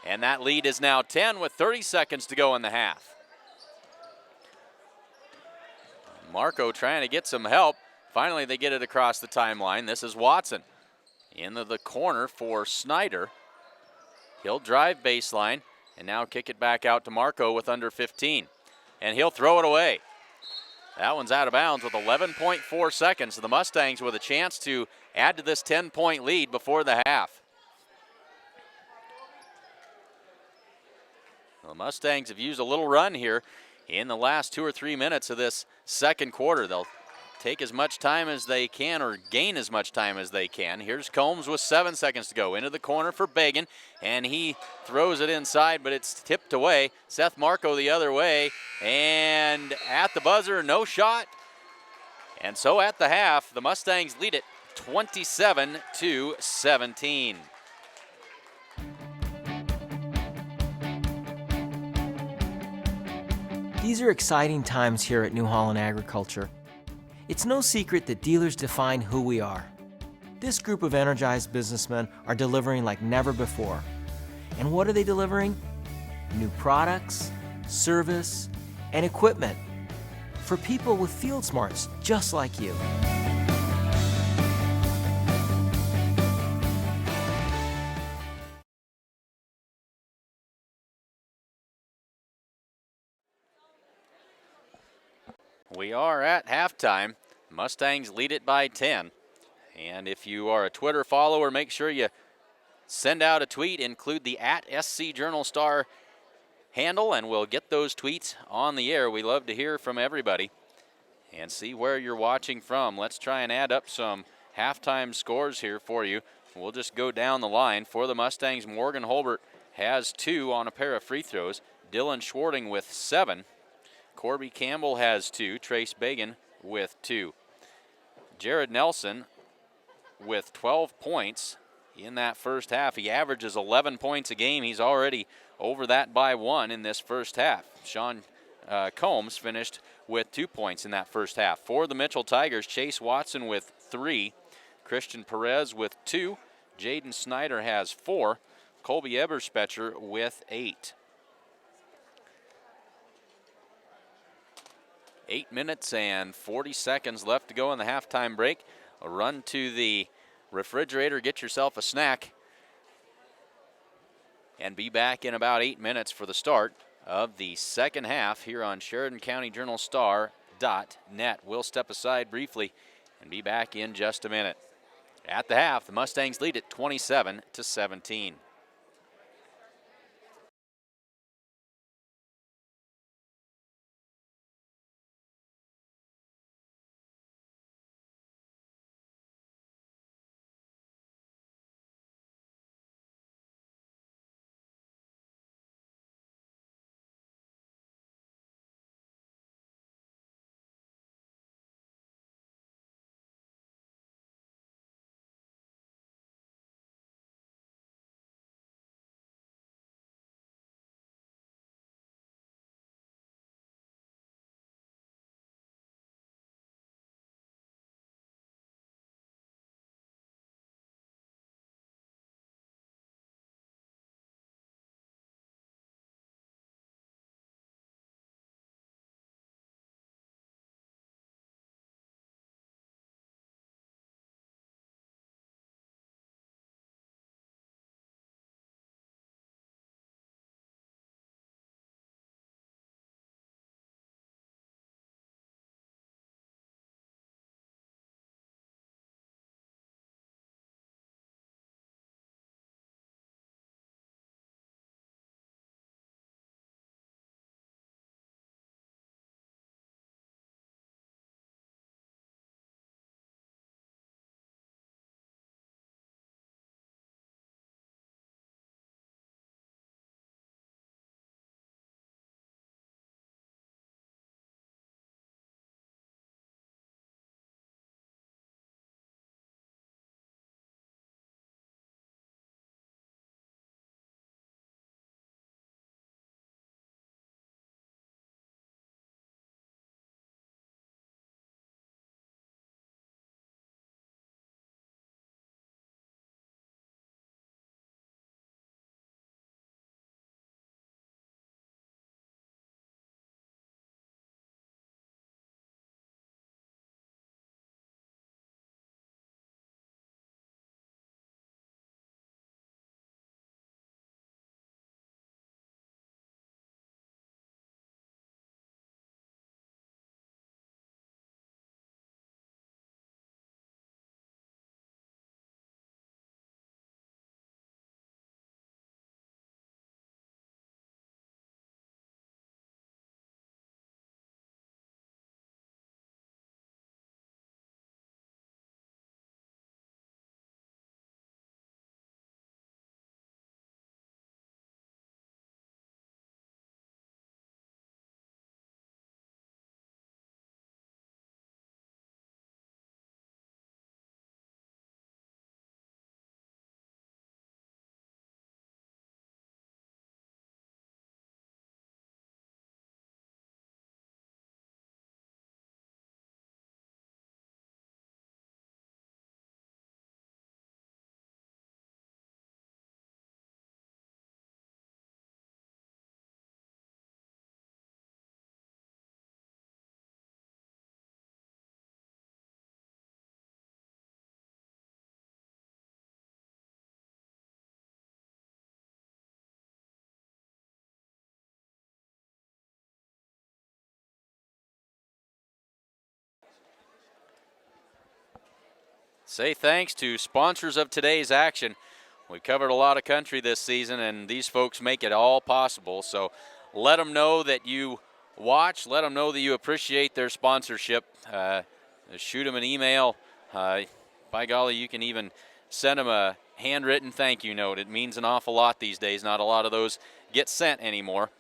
And that lead is now 10 with 30 seconds to go in the half. Marco trying to get some help. Finally, they get it across the timeline. This is Watson. Into the corner for Snyder. He'll drive baseline and now kick it back out to Marco with under 15. And he'll throw it away. That one's out of bounds with 11.4 seconds. The Mustangs with a chance to add to this 10-point lead before the half. The Mustangs have used a little run here in the last 2 or 3 minutes of this second quarter. They'll take as much time as they can or gain as much time as they can. Here's Combs with 7 seconds to go. Into the corner for Bagan, and he throws it inside, but it's tipped away. Seth Marco the other way, and at the buzzer, no shot. And so at the half, the Mustangs lead it 27-17. These are exciting times here at New Holland Agriculture. It's no secret that dealers define who we are. This group of energized businessmen are delivering like never before. And what are they delivering? New products, service, and equipment for people with field smarts just like you. We are at halftime. Mustangs lead it by 10. And if you are a Twitter follower, make sure you send out a tweet, include the @SC Journal Star handle, and we'll get those tweets on the air. We love to hear from everybody and see where you're watching from. Let's try and add up some halftime scores here for you. We'll just go down the line. For the Mustangs, Morgan Holbert has 2 on a pair of free throws. Dylan Schwarting with 7. Corby Campbell has 2. Trace Bagan with 2. Jared Nelson with 12 points in that first half. He averages 11 points a game. He's already over that by 1 in this first half. Sean Combs finished with 2 points in that first half. For the Mitchell Tigers, Chase Watson with 3. Christian Perez with 2. Jaden Snyder has 4. Colby Eberspecher with 8. 8 minutes and 40 seconds left to go in the halftime break. A run to the refrigerator, get yourself a snack, and be back in about 8 minutes for the start of the second half here on SheridanCountyJournalStar.net. We'll step aside briefly and be back in just a minute. At the half, the Mustangs lead it 27-17. Say thanks to sponsors of today's action. We covered a lot of country this season, and these folks make it all possible. So let them know that you watch. Let them know that you appreciate their sponsorship. Shoot them an email. By golly, you can even send them a handwritten thank you note. It means an awful lot these days. Not a lot of those get sent anymore.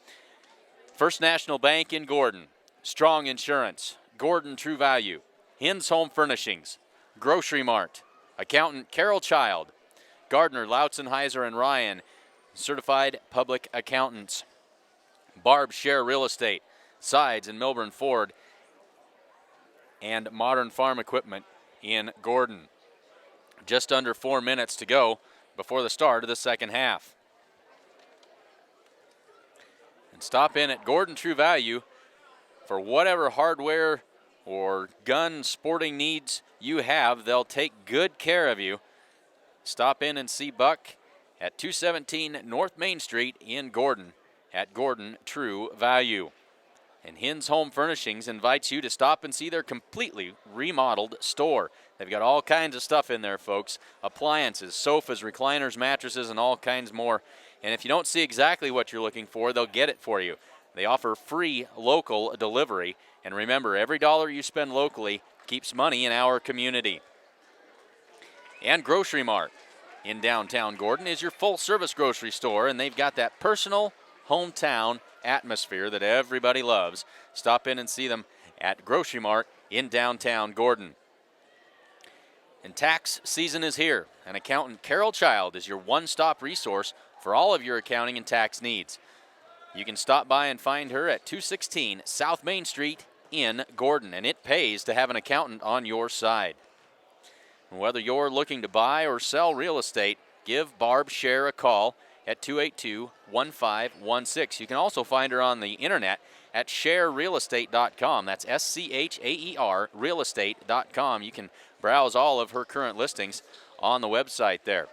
First National Bank in Gordon, Strong Insurance, Gordon True Value, Hins Home Furnishings, Grocery Mart, Accountant Carol Child, Gardner, Lautzenheiser, and Ryan, Certified Public Accountants, Barb Share Real Estate, Sides and Milburn Ford, and Modern Farm Equipment in Gordon. Just under 4 minutes to go before the start of the second half. And stop in at Gordon True Value for whatever hardware or gun sporting needs you have. They'll take good care of you. Stop in and see Buck at 217 North Main Street in Gordon at Gordon True Value. And Hins Home Furnishings invites you to stop and see their completely remodeled store. They've got all kinds of stuff in there, folks. Appliances, sofas, recliners, mattresses, and all kinds more. And if you don't see exactly what you're looking for, they'll get it for you. They offer free local delivery. And remember, every dollar you spend locally keeps money in our community. And Grocery Mart in downtown Gordon is your full-service grocery store, and they've got that personal hometown atmosphere that everybody loves. Stop in and see them at Grocery Mart in downtown Gordon. And tax season is here, and accountant Carol Child is your one-stop resource for all of your accounting and tax needs. You can stop by and find her at 216 South Main Street in Gordon, and it pays to have an accountant on your side. Whether you're looking to buy or sell real estate, give Barb Scher a call at 282-1516. You can also find her on the internet at scherrealestate.com. That's SCHAER realestate.com. You can browse all of her current listings on the website there.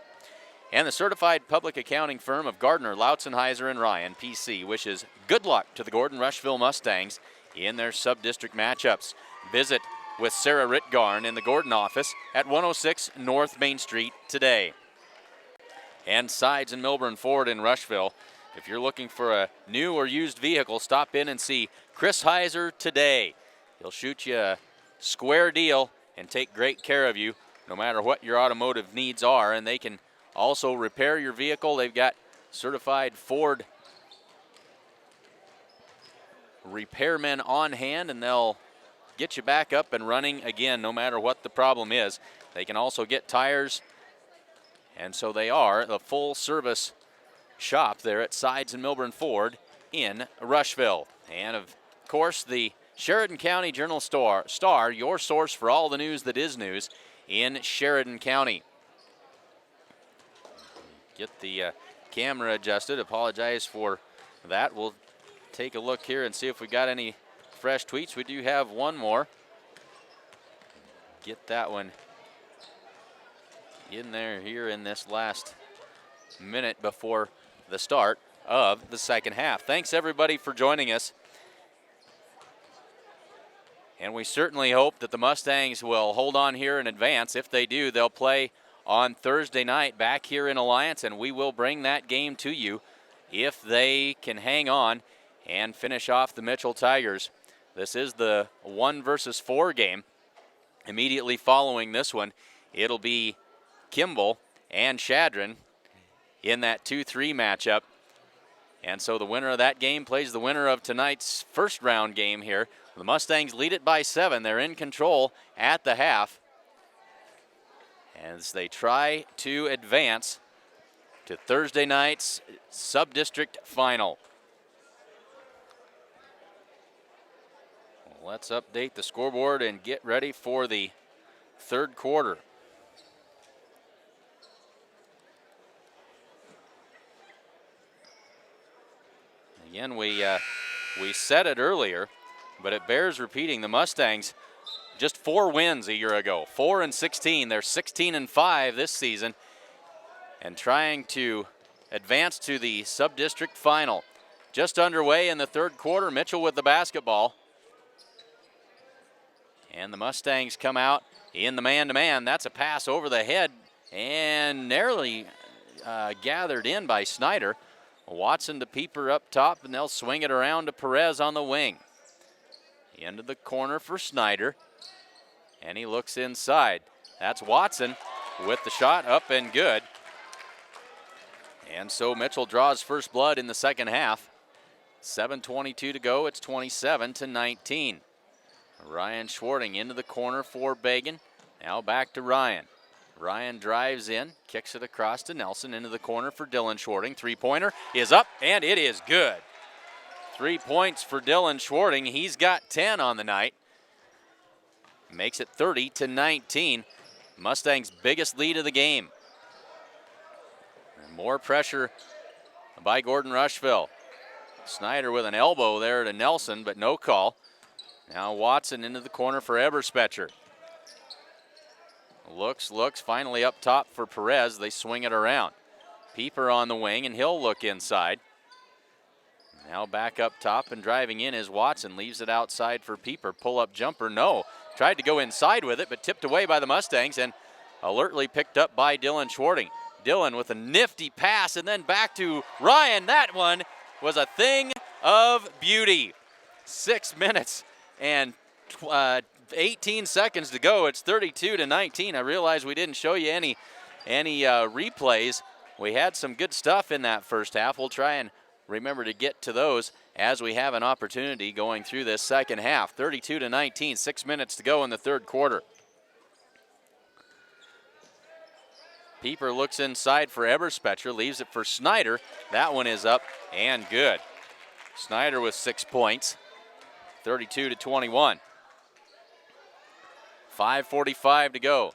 And the certified public accounting firm of Gardner, Lautzenheiser, and Ryan, PC, wishes good luck to the Gordon-Rushville Mustangs in their sub-district matchups. Visit with Sarah Ritgarn in the Gordon office at 106 North Main Street today. And Sides and Milburn Ford in Rushville. If you're looking for a new or used vehicle, stop in and see Chris Heiser today. He'll shoot you a square deal and take great care of you no matter what your automotive needs are. And they can also repair your vehicle. They've got certified Ford repairmen on hand, and they'll get you back up and running again no matter what the problem is. They can also get tires, and so they are the full service shop there at Sides and Milburn Ford in Rushville. And of course, the Sheridan County Journal Star, your source for all the news that is news in Sheridan County. Get the camera adjusted. Apologize for that. We'll take a look here and see if we got any fresh tweets. We do have one more. Get that one in there here in this last minute before the start of the second half. Thanks everybody for joining us. And we certainly hope that the Mustangs will hold on here in advance. If they do, they'll play on Thursday night back here in Alliance, and we will bring that game to you if they can hang on and finish off the Mitchell Tigers. This is the 1 versus 4 game. Immediately following this one, it'll be Kimball and Shadron in that 2-3 matchup. And so the winner of that game plays the winner of tonight's first round game here. The Mustangs lead it by 7. They're in control at the half as they try to advance to Thursday night's sub-district final. Let's update the scoreboard and get ready for the third quarter. Again, we said it earlier, but it bears repeating. The Mustangs just 4 wins a year ago, 4-16. They're 16-5 this season, and trying to advance to the sub-district final. Just underway in the third quarter. Mitchell with the basketball. And the Mustangs come out in the man-to-man. That's a pass over the head and narrowly gathered in by Snyder. Watson to Pieper up top, and they'll swing it around to Perez on the wing. Into the corner for Snyder, and he looks inside. That's Watson with the shot up and good. And so Mitchell draws first blood in the second half. 7:22 to go. It's 27-19. Ryan Schwarting into the corner for Bagan. Now back to Ryan. Ryan drives in, kicks it across to Nelson into the corner for Dylan Schwarting. Three-pointer is up, and it is good. 3 points for Dylan Schwarting. He's got 10 on the night. Makes it 30-19. Mustangs' biggest lead of the game. And more pressure by Gordon-Rushville. Snyder with an elbow there to Nelson, but no call. Now Watson into the corner for Eberspecher. Looks, finally up top for Perez. They swing it around. Pieper on the wing, and he'll look inside. Now back up top and driving in is Watson. Leaves it outside for Pieper. Pull-up jumper, no. Tried to go inside with it, but tipped away by the Mustangs and alertly picked up by Dylan Schwarting. Dylan with a nifty pass and then back to Ryan. That one was a thing of beauty. 6 minutes and 18 seconds to go. It's 32-19. I realize we didn't show you any replays. We had some good stuff in that first half. We'll try and remember to get to those as we have an opportunity going through this second half. 32-19, 6 minutes to go in the third quarter. Pieper looks inside for Eberspecher, leaves it for Snyder. That one is up and good. Snyder with 6 points, 32-21. 5:45 to go.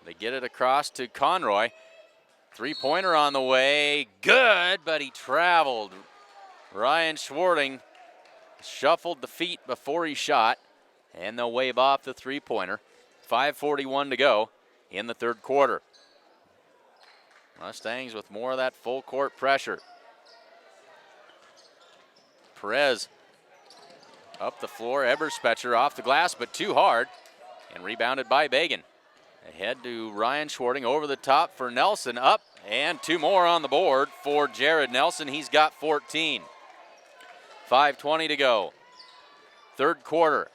They get it across to Conroy. Three-pointer on the way, good, but he traveled. Ryan Schwarting shuffled the feet before he shot, and they'll wave off the three-pointer. 5:41 to go in the third quarter. Mustangs with more of that full court pressure. Perez up the floor, Eberspecher off the glass, but too hard, and rebounded by Bagan. Ahead to Ryan Schwarting, over the top for Nelson, up, and two more on the board for Jared Nelson. He's got 14. 5:20 to go. Third quarter.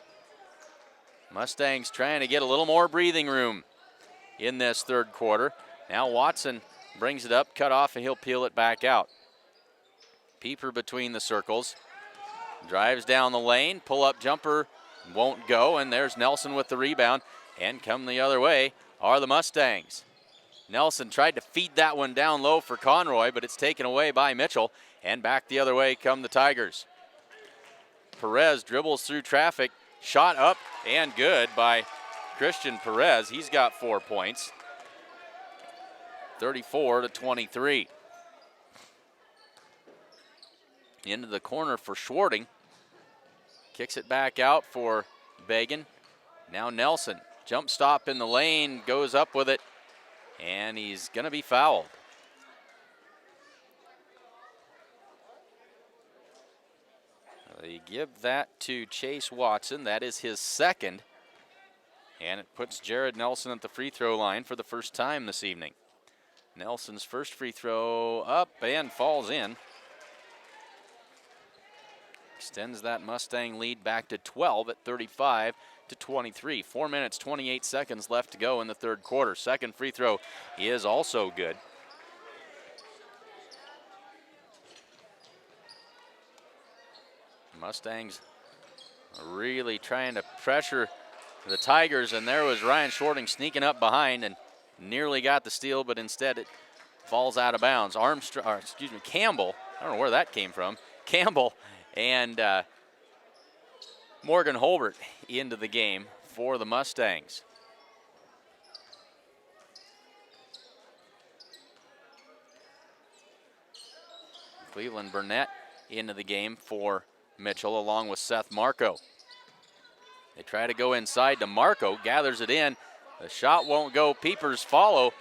Mustangs trying to get a little more breathing room in this third quarter. Now Watson brings it up, cut off, and he'll peel it back out. Pieper between the circles. Drives down the lane, pull-up jumper won't go, and there's Nelson with the rebound. And come the other way are the Mustangs. Nelson tried to feed that one down low for Conroy, but it's taken away by Mitchell. And back the other way come the Tigers. Perez dribbles through traffic, shot up and good by Christian Perez. He's got 4 points. 34-23. Into the corner for Schwarting. Kicks it back out for Bagan. Now Nelson. Jump stop in the lane, goes up with it, and he's going to be fouled. They give that to Chase Watson. That is his second, and it puts Jared Nelson at the free throw line for the first time this evening. Nelson's first free throw up and falls in. Extends that Mustang lead back to 12 at 35-23. 4 minutes, 28 seconds left to go in the third quarter. Second free throw is also good. Mustangs are really trying to pressure the Tigers, and there was Ryan Schwarting sneaking up behind and nearly got the steal, but instead it falls out of bounds. Campbell, I don't know where that came from. Campbell and Morgan Holbert into the game for the Mustangs. Cleveland Burnett into the game for Mitchell along with Seth Marco. They try to go inside to Marco, gathers it in. The shot won't go. Pieper's follow,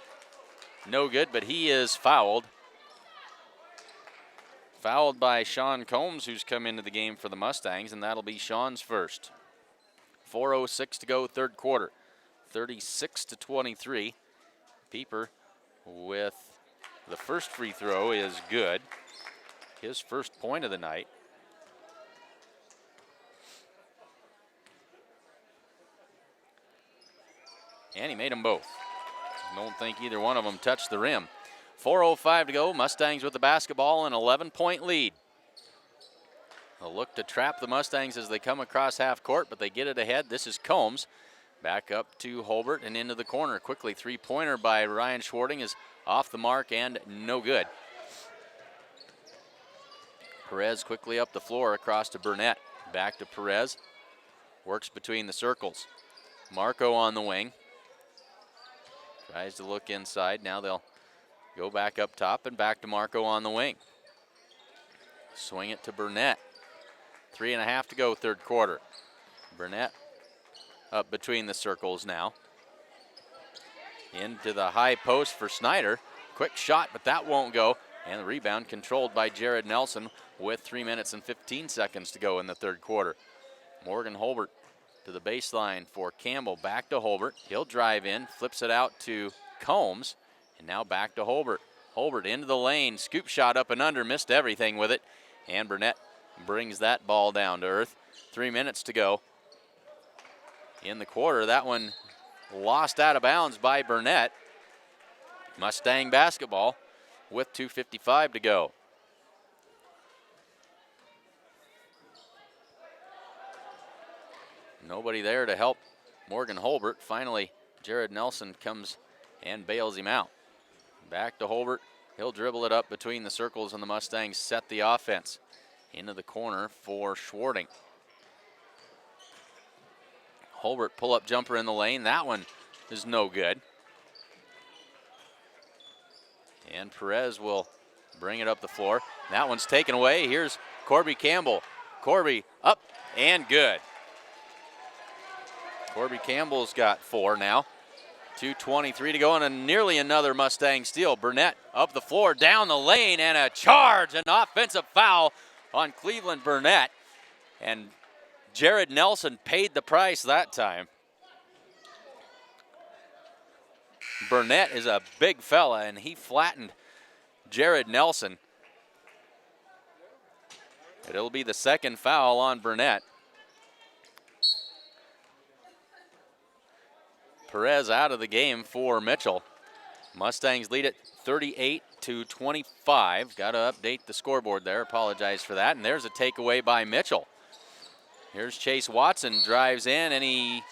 no good, but he is fouled. Fouled by Sean Combs, who's come into the game for the Mustangs, and that'll be Sean's first. 4:06 to go, third quarter. 36-23. Pieper with the first free throw is good. His first point of the night. And he made them both. Don't think either one of them touched the rim. 4:05 to go. Mustangs with the basketball, an 11-point lead. They'll look to trap the Mustangs as they come across half court, but they get it ahead. This is Combs. Back up to Holbert and into the corner. Quickly, three-pointer by Ryan Schwarting is off the mark and no good. Perez quickly up the floor across to Burnett. Back to Perez. Works between the circles. Marco on the wing. Tries to look inside. Now they'll go back up top and back to Marco on the wing. Swing it to Burnett. 3.5 to go, third quarter. Burnett up between the circles now. Into the high post for Snyder. Quick shot, but that won't go. And the rebound controlled by Jared Nelson with 3 minutes and 15 seconds to go in the third quarter. Morgan Holbert to the baseline for Campbell. Back to Holbert. He'll drive in, flips it out to Combs, and now back to Holbert. Holbert into the lane, scoop shot up and under, missed everything with it. And Burnett brings that ball down to earth. 3 minutes to go in the quarter. That one lost out of bounds by Burnett. Mustang basketball with 2:55 to go. Nobody there to help Morgan Holbert. Finally, Jared Nelson comes and bails him out. Back to Holbert. He'll dribble it up between the circles, and the Mustangs set the offense into the corner for Schwarting. Holbert pull-up jumper in the lane. That one is no good. And Perez will bring it up the floor. That one's taken away. Here's Corby Campbell. Corby up and good. Corby Campbell's got 4 now. 2:23 to go, and nearly another Mustang steal. Burnett up the floor, down the lane, and a charge, an offensive foul on Cleveland Burnett. And Jared Nelson paid the price that time. Burnett is a big fella, and he flattened Jared Nelson. It'll be the second foul on Burnett. Perez out of the game for Mitchell. Mustangs lead it 38-25. Got to update the scoreboard there. Apologize for that. And there's a takeaway by Mitchell. Here's Chase Watson, drives in, and he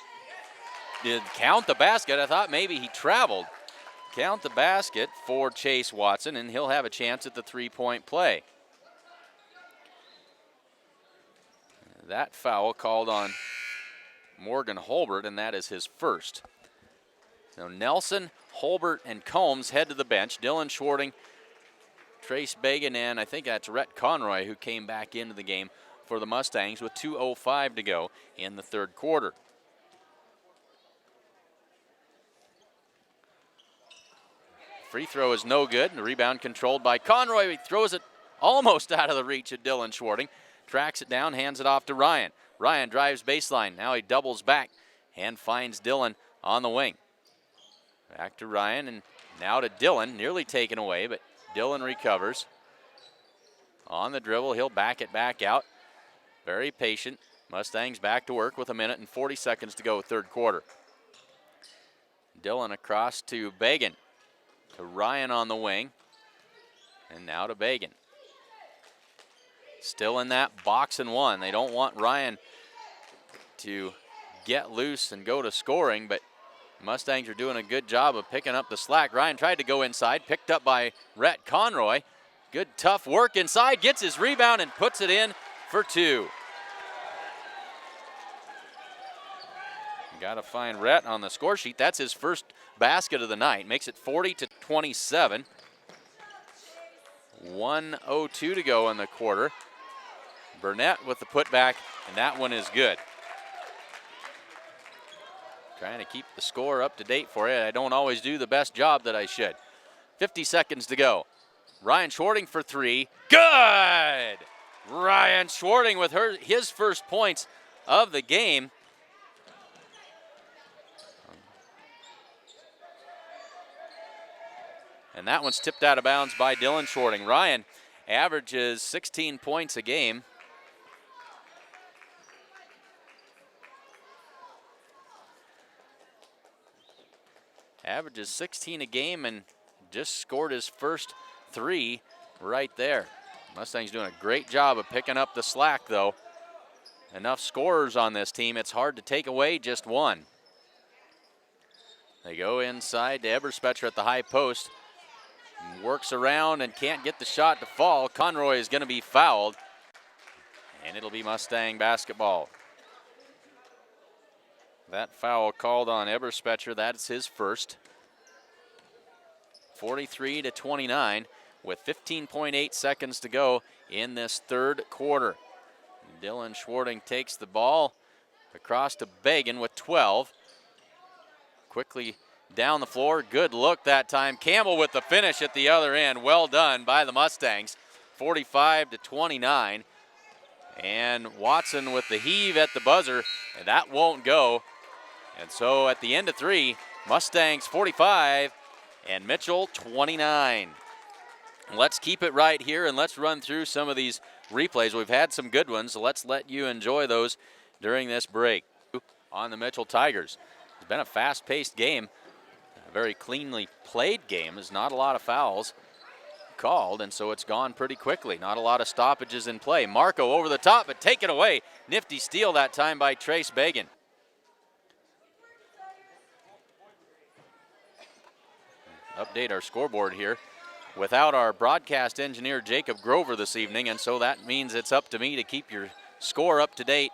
did count the basket. I thought maybe he traveled. Count the basket for Chase Watson, and he'll have a chance at the three-point play. That foul called on Morgan Holbert, and that is his first. So Nelson, Holbert, and Combs head to the bench. Dylan Schwarting, Trace Bagan, and I think that's Rhett Conroy who came back into the game for the Mustangs with 2:05 to go in the third quarter. Free throw is no good, and the rebound controlled by Conroy. He throws it almost out of the reach of Dylan Schwarting. Tracks it down, hands it off to Ryan. Ryan drives baseline. Now he doubles back and finds Dylan on the wing. Back to Ryan, and now to Dylan, nearly taken away, but Dylan recovers. On the dribble, he'll back it back out. Very patient. Mustangs back to work with 1 minute and 40 seconds to go, third quarter. Dylan across to Bagan. To Ryan on the wing, and now to Bagan. Still in that box and one. They don't want Ryan to get loose and go to scoring, but Mustangs are doing a good job of picking up the slack. Ryan tried to go inside, picked up by Rhett Conroy. Good tough work inside, gets his rebound and puts it in for 2. Got to find Rhett on the score sheet. That's his first basket of the night. Makes it 40-27. 1:02 to go in the quarter. Burnett with the putback, and that one is good. Trying to keep the score up to date for you. I don't always do the best job that I should. 50 seconds to go. Ryan Schwarting for 3. Good! Ryan Schwarting with his first points of the game. And that one's tipped out of bounds by Dylan Schwarting. Ryan averages 16 points a game. Averages 16 a game and just scored his first 3 right there. Mustangs doing a great job of picking up the slack, though. Enough scorers on this team, it's hard to take away just one. They go inside to Eberspecher at the high post. Works around and can't get the shot to fall. Conroy is going to be fouled, and it'll be Mustang basketball. That foul called on Eberspecher. That's his first. 43-29 with 15.8 seconds to go in this third quarter. Dylan Schwarting takes the ball across to Bagan with 12. Quickly down the floor. Good look that time. Campbell with the finish at the other end. Well done by the Mustangs. 45-29. And Watson with the heave at the buzzer, and that won't go. And so at the end of 3, Mustangs 45 and Mitchell 29. Let's keep it right here and let's run through some of these replays. We've had some good ones, so let's let you enjoy those during this break. On the Mitchell Tigers, it's been a fast-paced game, a very cleanly played game. There's not a lot of fouls called, and so it's gone pretty quickly. Not a lot of stoppages in play. Marco over the top, but taken away. Nifty steal that time by Trace Bagan. Update our scoreboard here without our broadcast engineer Jacob Grover this evening, and so that means it's up to me to keep your score up to date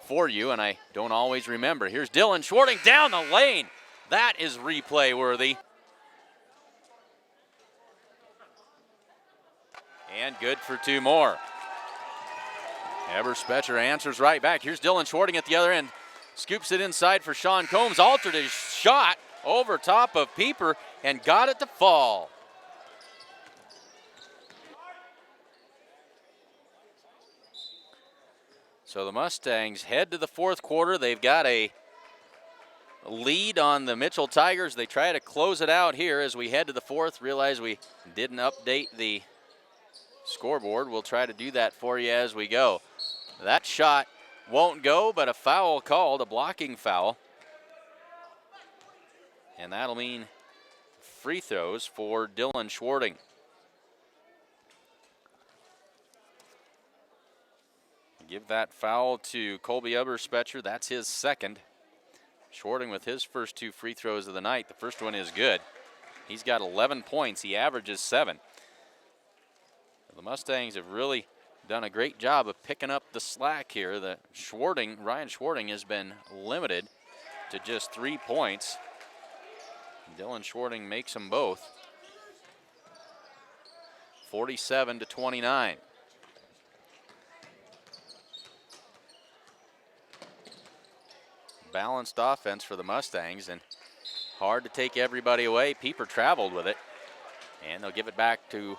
for you, and I don't always remember. Here's Dylan Schwarting down the lane. That is replay worthy. And good for 2 more. Eberspecher answers right back. Here's Dylan Schwarting at the other end. Scoops it inside for Sean Combs. Altered his shot over top of Pieper and got it to fall. So the Mustangs head to the 4th quarter. They've got a lead on the Mitchell Tigers. They try to close it out here as we head to the 4th. Realize we didn't update the scoreboard. We'll try to do that for you as we go. That shot won't go, but a foul called, a blocking foul. And that'll mean free throws for Dylan Schwarting. Give that foul to Colby Eberspecher. That's his second. Schwarting with his first 2 free throws of the night. The first one is good. He's got 11 points. He averages 7. The Mustangs have really done a great job of picking up the slack here. Ryan Schwarting has been limited to just 3 points. Dylan Schwarting makes them both. 47-29. Balanced offense for the Mustangs, and hard to take everybody away. Pieper traveled with it, and they'll give it back to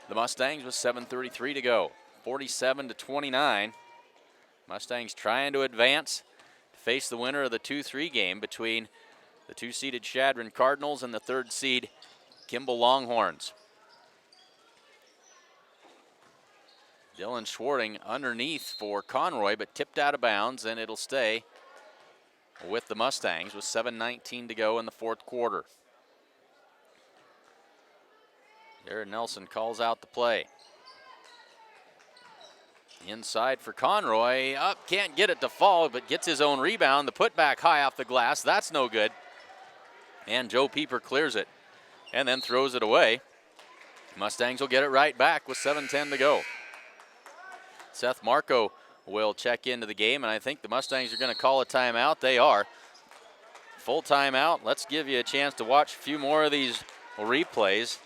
the Mustangs with 7:33 to go. 47-29. Mustangs trying to advance to face the winner of the 2-3 game between the 2-seeded Chadron Cardinals and the 3rd seed Kimball Longhorns. Dylan Schwarting underneath for Conroy, but tipped out of bounds, and it'll stay with the Mustangs with 7:19 to go in the 4th quarter. Jared Nelson calls out the play. Inside for Conroy, up, can't get it to fall, but gets his own rebound. The putback high off the glass, that's no good. And Joe Pieper clears it and then throws it away. Mustangs will get it right back with 7:10 to go. Seth Marco will check into the game, and I think the Mustangs are going to call a timeout. They are. Full timeout. Let's give you a chance to watch a few more of these replays.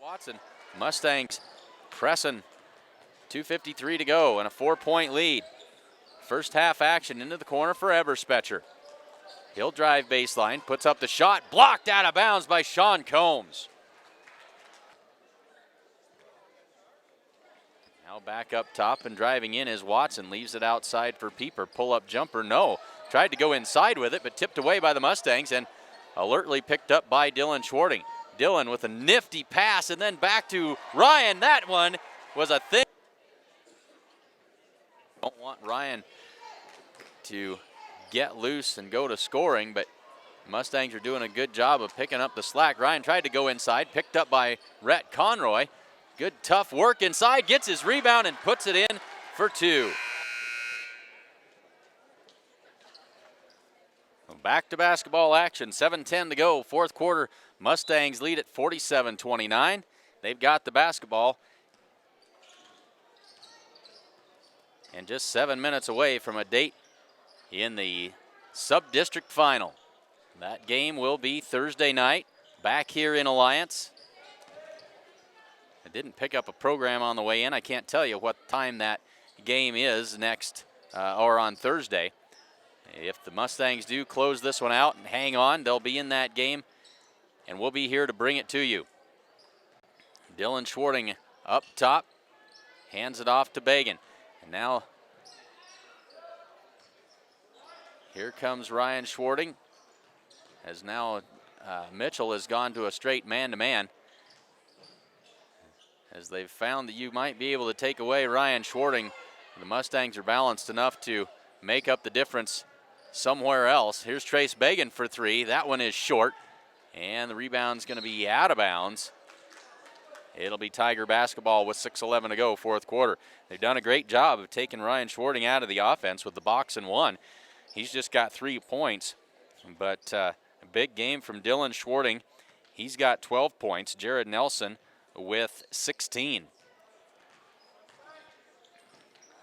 Watson, Mustangs pressing. 2:53 to go and a 4-point lead. First half action into the corner for Eberspecher. He'll drive baseline, puts up the shot, blocked out of bounds by Sean Combs. Now back up top and driving in is Watson. Leaves it outside for Pieper. Pull-up jumper, no. Tried to go inside with it, but tipped away by the Mustangs and alertly picked up by Dylan Schwarting. Dylan with a nifty pass and then back to Ryan. That one was a thing. Don't want Ryan to get loose and go to scoring, but Mustangs are doing a good job of picking up the slack. Ryan tried to go inside, picked up by Rhett Conroy. Good tough work inside, gets his rebound and puts it in for 2. Back to basketball action, 7:10 to go, 4th quarter. Mustangs lead at 47-29. They've got the basketball. And just 7 minutes away from a date in the sub-district final. That game will be Thursday night, back here in Alliance. I didn't pick up a program on the way in. I can't tell you what time that game is next or on Thursday. If the Mustangs do close this one out and hang on, they'll be in that game, and we'll be here to bring it to you. Dylan Schwarting up top, hands it off to Bagan. And now here comes Ryan Schwarting, as now Mitchell has gone to a straight man-to-man, as they've found that you might be able to take away Ryan Schwarting. The Mustangs are balanced enough to make up the difference somewhere else. Here's Trace Bagan for three. That one is short, and the rebound's going to be out of bounds. It'll be Tiger basketball with 6:11 to go, fourth quarter. They've done a great job of taking Ryan Schwarting out of the offense with the box and one. He's just got 3 points, but a big game from Dylan Schwarting. He's got 12 points. Jared Nelson with 16.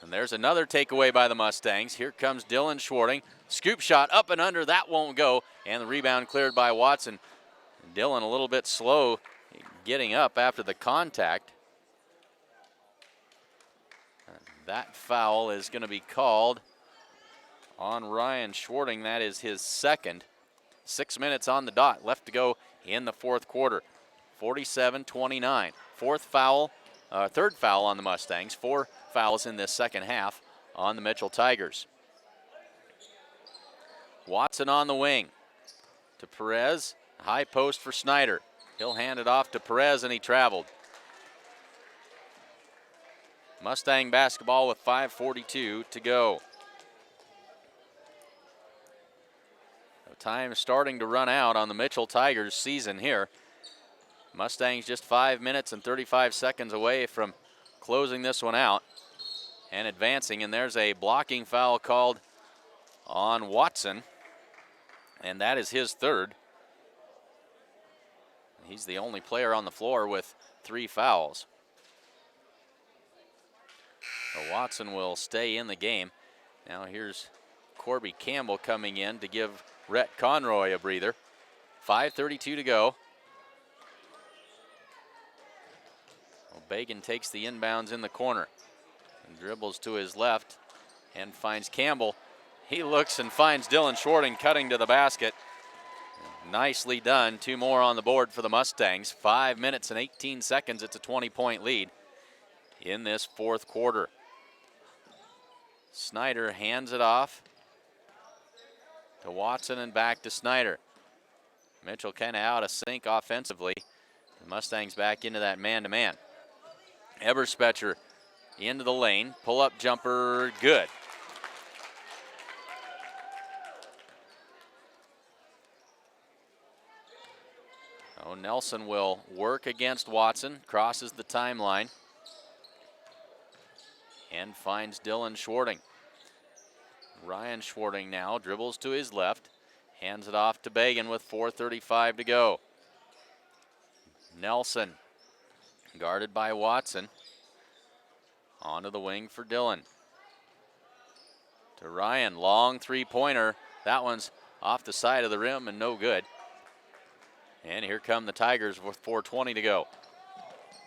And there's another takeaway by the Mustangs. Here comes Dylan Schwarting. Scoop shot up and under. That won't go. And the rebound cleared by Watson. Dylan a little bit slow getting up after the contact. That foul is going to be called on Ryan Schwarting. That is his second. 6 minutes on the dot left to go in the fourth quarter. 47-29. Third foul on the Mustangs. 4 fouls in this second half on the Mitchell Tigers. Watson on the wing to Perez. High post for Snyder. He'll hand it off to Perez, and he traveled. Mustang basketball with 5:42 to go. Time starting to run out on the Mitchell Tigers season here. Mustangs just 5 minutes and 35 seconds away from closing this one out and advancing. And there's a blocking foul called on Watson, and that is his third. He's the only player on the floor with 3 fouls. So Watson will stay in the game. Now here's Corby Campbell coming in to give Rhett Conroy a breather. 5:32 to go. Well, Bagan takes the inbounds in the corner and dribbles to his left and finds Campbell. He looks and finds Dylan Schwarting cutting to the basket. Nicely done. 2 more on the board for the Mustangs. 5 minutes and 18 seconds. It's a 20-point lead in this fourth quarter. Snyder hands it off to Watson and back to Snyder. Mitchell kind of out of sync offensively. The Mustangs back into that man-to-man. Eberspecher into the lane. Pull-up jumper, good. Oh, Nelson will work against Watson, crosses the timeline, and finds Dylan Schwarting. Ryan Schwarting now dribbles to his left, hands it off to Bagan with 4:35 to go. Nelson, guarded by Watson, onto the wing for Dylan. To Ryan, long three-pointer. That one's off the side of the rim and no good. And here come the Tigers with 4:20 to go.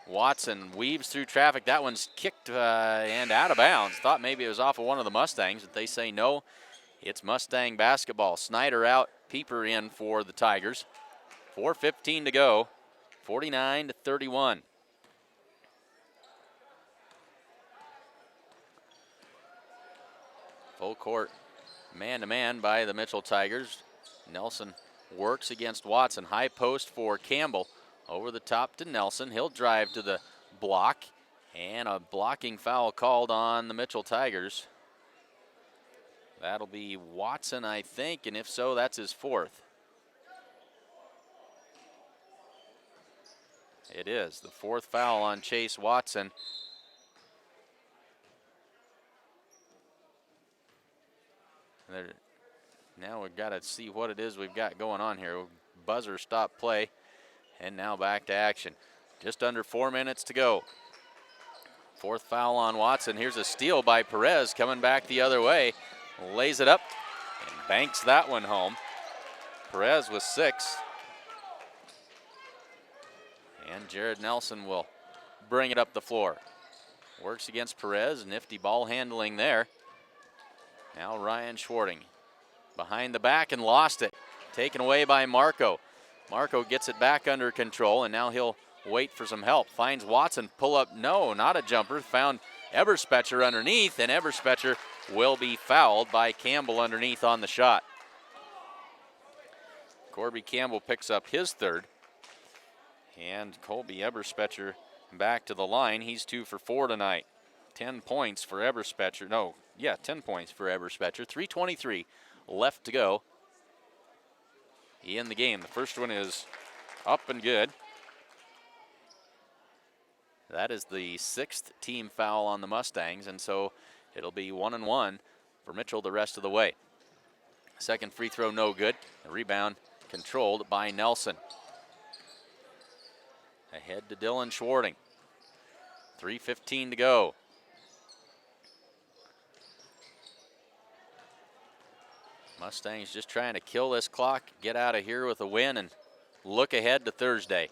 Watson weaves through traffic. That one's kicked and out of bounds. Thought maybe it was off of one of the Mustangs, but they say no. It's Mustang basketball. Snyder out, Pieper in for the Tigers. 4:15 to go. 49-31. Full court man-to-man by the Mitchell Tigers. Nelson works against Watson. High post for Campbell. Over the top to Nelson. He'll drive to the block. And a blocking foul called on the Mitchell Tigers. That'll be Watson, I think, and if so, that's his 4th. It is the 4th foul on Chase Watson. Now we've got to see what it is we've got going on here. Buzzer stop play, and now back to action. Just under 4 minutes to go. 4th foul on Watson. Here's a steal by Perez coming back the other way. Lays it up and banks that one home. Perez with 6. And Jared Nelson will bring it up the floor. Works against Perez. Nifty ball handling there. Now Ryan Schwarting behind the back and lost it. Taken away by Marco. Marco gets it back under control, and now he'll wait for some help. Finds Watson, pull up, no, not a jumper. Found Eberspecher underneath, and Eberspecher will be fouled by Campbell underneath on the shot. Corby Campbell picks up his third. And Colby Eberspecher back to the line. He's 2 for 4 tonight. 10 points for Eberspecher. 10 points for Eberspecher. 3:23 left to go in the game. The first one is up and good. That is the 6th team foul on the Mustangs, and so it'll be 1-1 for Mitchell the rest of the way. Second free throw, no good. The rebound controlled by Nelson. Ahead to Dylan Schwarting. 3:15 to go. Mustangs just trying to kill this clock, get out of here with a win, and look ahead to Thursday.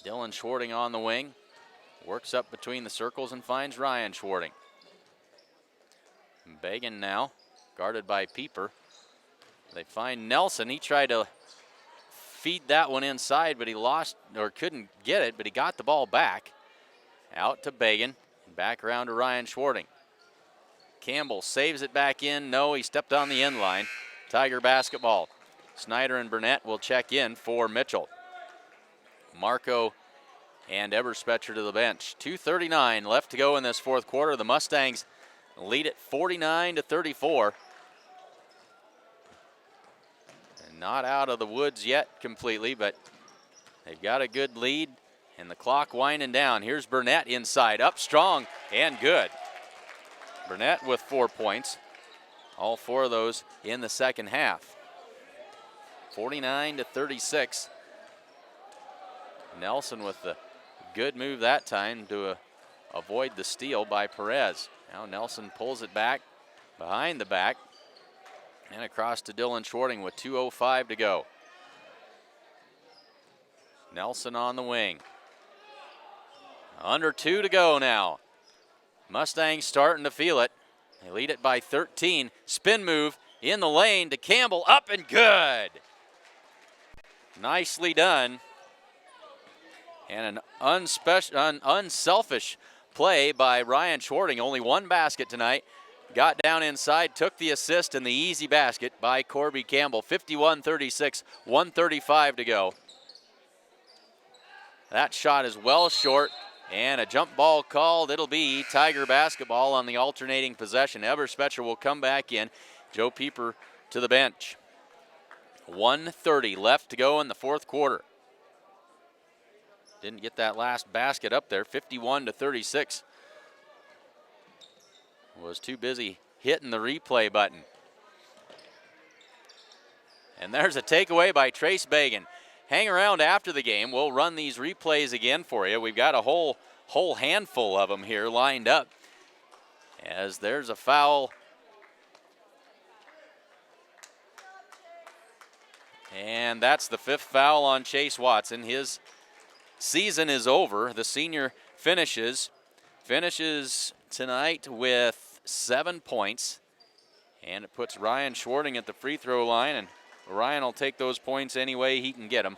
Dylan Schwarting on the wing. Works up between the circles and finds Ryan Schwarting. Bagan now, guarded by Pieper. They find Nelson. He tried to feed that one inside, but he lost or couldn't get it, but he got the ball back. Out to Bagan, back around to Ryan Schwarting. Campbell saves it back in. No, he stepped on the end line. Tiger basketball. Snyder and Burnett will check in for Mitchell. Marco and Eberspecher to the bench. 2:39 left to go in this fourth quarter. The Mustangs lead it 49-34. And not out of the woods yet completely, but they've got a good lead, and the clock winding down. Here's Burnett inside, up strong and good. Burnett with 4 points. All 4 of those in the second half. 49-36. Nelson with the good move that time to avoid the steal by Perez. Now Nelson pulls it back behind the back and across to Dylan Schwarting with 2:05 to go. Nelson on the wing. Under 2 to go now. Mustangs starting to feel it. They lead it by 13. Spin move in the lane to Campbell, up and good. Nicely done. And an unselfish play by Ryan Schwarting. Only 1 basket tonight. Got down inside, took the assist and the easy basket by Corby Campbell. 51-36, 1:35 to go. That shot is well short, and a jump ball called. It'll be Tiger basketball on the alternating possession. Eberspecher will come back in. Joe Pieper to the bench. 1:30 left to go in the fourth quarter. Didn't get that last basket up there. 51-36. Was too busy hitting the replay button. And there's a takeaway by Trace Bagan. Hang around after the game. We'll run these replays again for you. We've got a whole handful of them here lined up. As there's a foul. And that's the 5th foul on Chase Watson. His season is over. The senior finishes tonight with 7 points, and it puts Ryan Schwarting at the free throw line, and Ryan will take those points any way he can get them.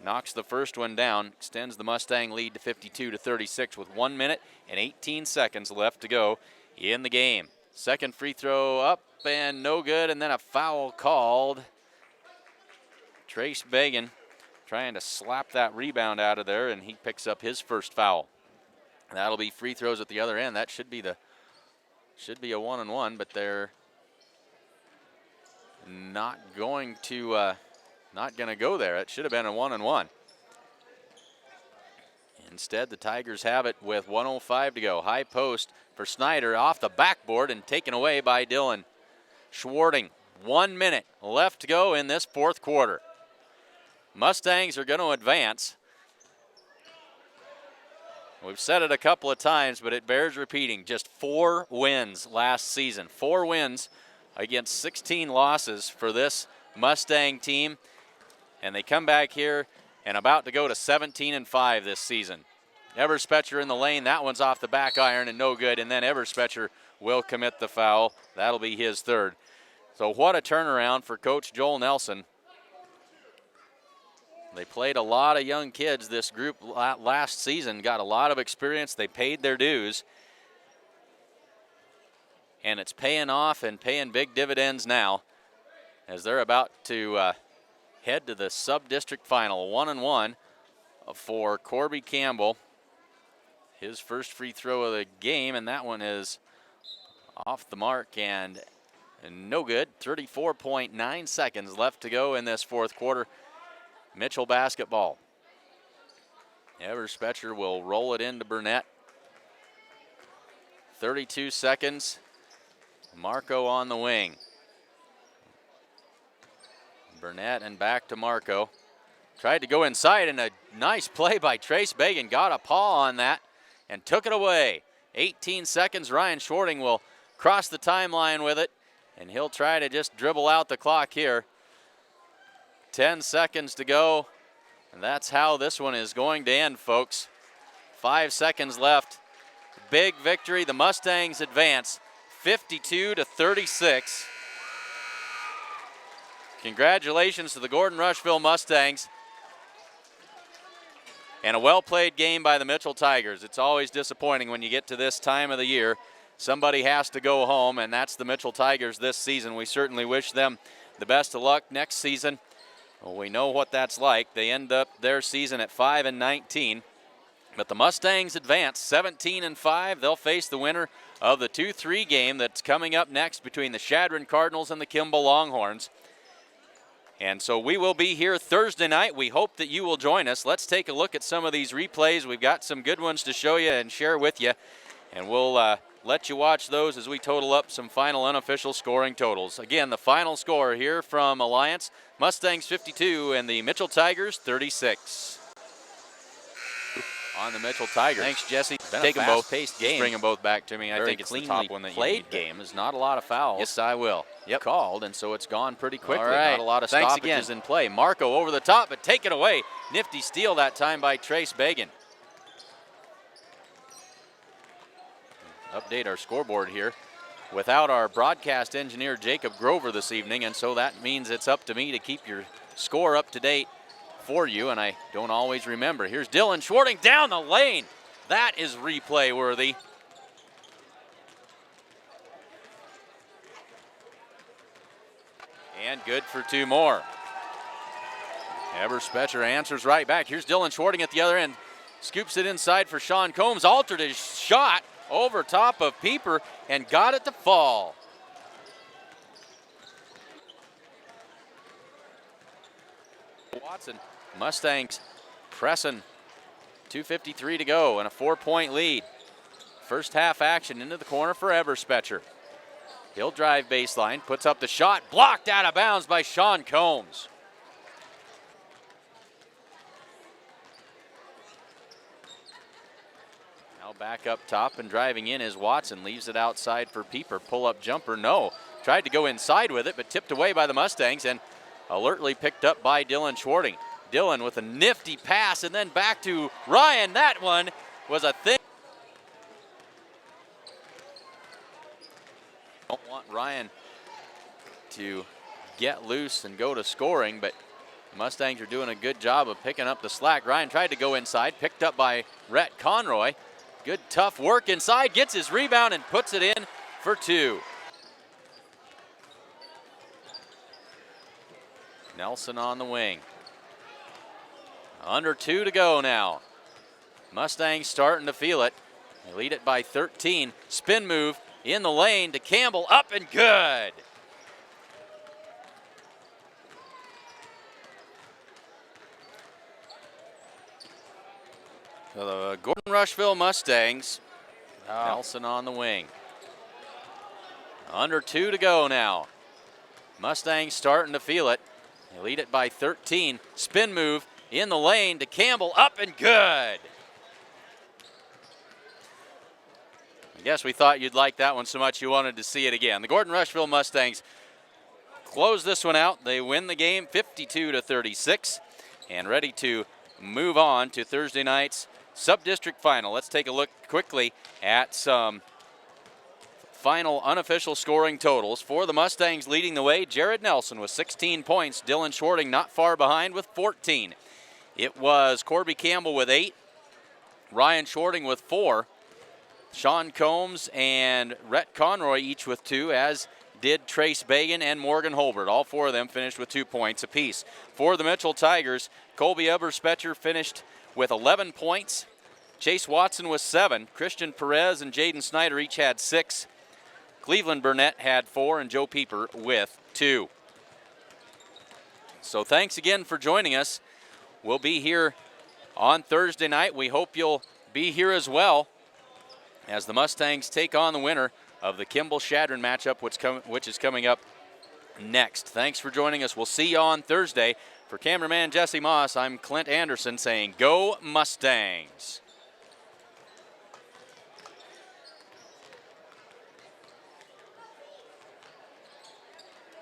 Knocks the first one down, extends the Mustang lead to 52-36 with 1 minute and 18 seconds left to go in the game. Second free throw up and no good, and then a foul called. Trace Bagan trying to slap that rebound out of there, and he picks up his first foul. That'll be free throws at the other end. That should be a 1-on-1, but they're not going to go there. It should have been a 1-on-1. Instead, the Tigers have it with 1:05 to go. High post for Snyder off the backboard and taken away by Dylan Schwarting. 1 minute left to go in this fourth quarter. Mustangs are going to advance. We've said it a couple of times, but it bears repeating. Just 4 wins last season. 4 wins against 16 losses for this Mustang team. And they come back here and about to go to 17-5 this season. Eberspecher in the lane. That one's off the back iron and no good. And then Eberspecher will commit the foul. That'll be his third. So what a turnaround for Coach Joel Nelson. They played a lot of young kids, this group last season, got a lot of experience. They paid their dues. And it's paying off and paying big dividends now as they're about to head to the sub-district final. 1-1 for Corby Campbell. His first free throw of the game, and that one is off the mark and no good. 34.9 seconds left to go in this fourth quarter. Mitchell basketball. Everspecher will roll it into Burnett. 32 seconds. Marco on the wing. Burnett and back to Marco. Tried to go inside, and a nice play by Trace Bagan. Got a paw on that and took it away. 18 seconds. Ryan Schwarting will cross the timeline with it, and he'll try to just dribble out the clock here. 10 seconds to go, and that's how this one is going to end, folks. 5 seconds left. Big victory. The Mustangs advance 52-36. Congratulations to the Gordon-Rushville Mustangs. And a well-played game by the Mitchell Tigers. It's always disappointing when you get to this time of the year. Somebody has to go home, and that's the Mitchell Tigers this season. We certainly wish them the best of luck next season. Well, we know what that's like. They end up their season at 5-19. But the Mustangs advance 17-5. They'll face the winner of the 2-3 game that's coming up next between the Shadron Cardinals and the Kimball Longhorns. And so we will be here Thursday night. We hope that you will join us. Let's take a look at some of these replays. We've got some good ones to show you and share with you. And we'll let you watch those as we total up some final unofficial scoring totals. Again, the final score here from Alliance, Mustangs 52 and the Mitchell Tigers 36. On the Mitchell Tigers. Thanks, Jesse. Take them both. Paced game. Just bring them both back to me. I think it's the top one that you need. Game is not a lot of fouls. Yes, I will. Yep. Called, and so it's gone pretty quickly. All right. Not a lot of stoppages in play. Marco over the top, but taken away. Nifty steal that time by Trace Bagan. Update our scoreboard here without our broadcast engineer Jacob Grover this evening, and so that means it's up to me to keep your score up to date for you, and I don't always remember. Here's Dylan Schwarting down the lane. That is replay worthy. And good for two more. Everspecher answers right back. Here's Dylan Schwarting at the other end. Scoops it inside for Sean Combs. Altered his shot over top of Pieper and got it to fall. Watson, Mustangs pressing. 2:53 to go and a 4-point lead. First half action into the corner for Everspecher. He'll drive baseline, puts up the shot, blocked out of bounds by Sean Combs. Now back up top and driving in is Watson. Leaves it outside for Pieper. Pull-up jumper, no. Tried to go inside with it, but tipped away by the Mustangs and alertly picked up by Dylan Schwarting. Dylan with a nifty pass and then back to Ryan. That one was a thing. Don't want Ryan to get loose and go to scoring, but the Mustangs are doing a good job of picking up the slack. Ryan tried to go inside, picked up by Rhett Conroy. Good tough work inside, gets his rebound and puts it in for two. Nelson on the wing. Under 2 to go now. Mustangs starting to feel it. They lead it by 13. Spin move in the lane to Campbell, up and good. So the Gordon-Rushville Mustangs. Nelson on the wing. Under 2 to go now. Mustangs starting to feel it. They lead it by 13. Spin move in the lane to Campbell, up and good. I guess we thought you'd like that one so much you wanted to see it again. The Gordon-Rushville Mustangs close this one out. They win the game 52-36 and ready to move on to Thursday night's sub-district final. Let's take a look quickly at some final unofficial scoring totals. For the Mustangs leading the way, Jared Nelson with 16 points. Dylan Schwarting not far behind with 14. It was Corby Campbell with 8. Ryan Schwarting with 4. Sean Combs and Rhett Conroy each with 2, as did Trace Bagan and Morgan Holbert. All 4 of them finished with 2 points apiece. For the Mitchell Tigers, Colby Eberspecher finished with 11 points. Chase Watson with 7. Christian Perez and Jaden Snyder each had 6. Cleveland Burnett had 4, and Joe Pieper with 2. So thanks again for joining us. We'll be here on Thursday night. We hope you'll be here as well, as the Mustangs take on the winner of the Kimball-Shadron matchup, which is coming up next. Thanks for joining us. We'll see you on Thursday. For cameraman Jesse Moss, I'm Clint Anderson saying, Go Mustangs!